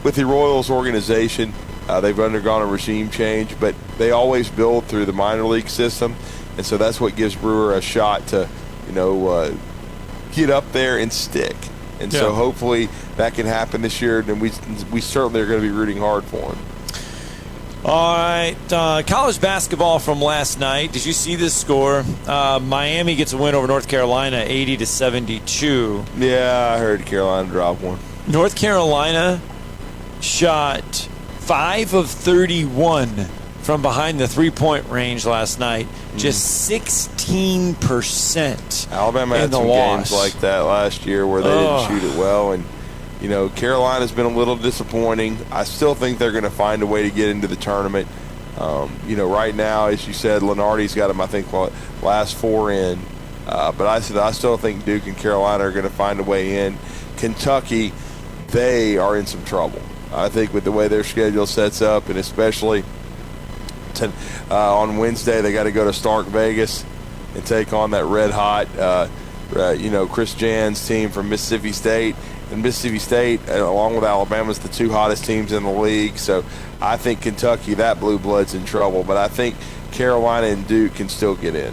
with the Royals organization, they've undergone a regime change, but they always build through the minor league system, and so that's what gives Brewer a shot to, get up there and stick. And so hopefully that can happen this year, and we certainly are going to be rooting hard for him. All right, college basketball from last night. Did you see this score? Miami gets a win over North Carolina, 80-72. Yeah, I heard Carolina drop one. North Carolina shot 5 of 31 from behind the three-point range last night. Just 16%. Alabama had some games like that last year where they didn't shoot it well, and Carolina's been a little disappointing. I still think they're going to find a way to get into the tournament. Right now, as you said, Lenardi's got them, I think, last 4 in. But I still think Duke and Carolina are going to find a way in. Kentucky, they are in some trouble. I think with the way their schedule sets up, and especially on Wednesday, they got to go to Stark Vegas and take on that red-hot, Chris Jan's team from Mississippi State. And Mississippi State, along with Alabama, is the 2 hottest teams in the league. So I think Kentucky, that blue blood's in trouble. But I think Carolina and Duke can still get in.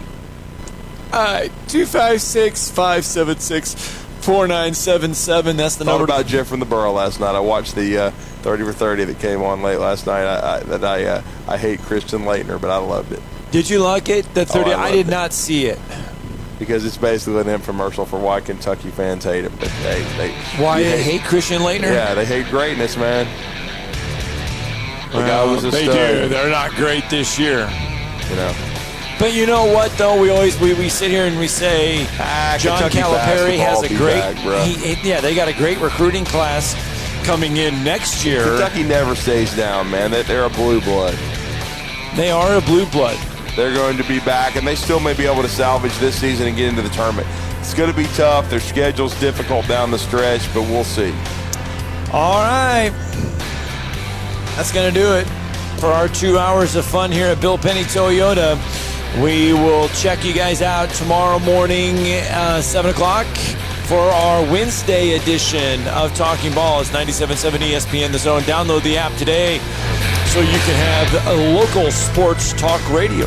All right, 256-576-4977. That's the number. Thought about Jeff from the Borough last night. I watched the 30 for 30 that came on late last night. I hate Christian Laettner, but I loved it. Did you like it? The 30? I did not see it. Because it's basically an infomercial for why Kentucky fans hate him. But why they hate Christian Laettner? Yeah, they hate greatness, man. The guy was a they stud. do. They're not great this year. But you know what, though? We sit here and we say John Kentucky Calipari has a great they got a great recruiting class coming in next year. Kentucky never stays down, man. They're a blue blood. They are a blue blood. They're going to be back, and they still may be able to salvage this season and get into the tournament. It's going to be tough. Their schedule's difficult down the stretch, but we'll see. All right. That's going to do it for our 2 hours of fun here at Bill Penny Toyota. We will check you guys out tomorrow morning, 7 o'clock, for our Wednesday edition of Talking Ball. It's 97.7 ESPN The Zone. Download the app today so you can have a local sports talk radio.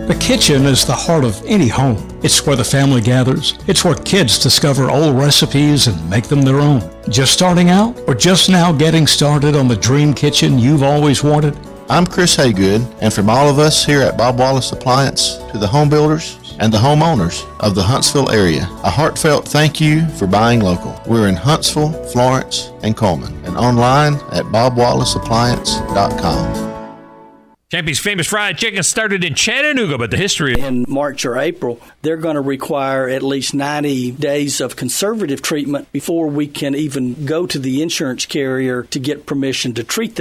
The kitchen is the heart of any home. It's where the family gathers. It's where kids discover old recipes and make them their own. Just starting out or just now getting started on the dream kitchen you've always wanted? I'm Chris Haygood, and from all of us here at Bob Wallace Appliance to the home builders and the homeowners of the Huntsville area, a heartfelt thank you for buying local. We're in Huntsville, Florence, and Coleman, and online at bobwallaceappliance.com. Champy's Famous Fried Chicken started in Chattanooga, but the history... In March or April, they're going to require at least 90 days of conservative treatment before we can even go to the insurance carrier to get permission to treat their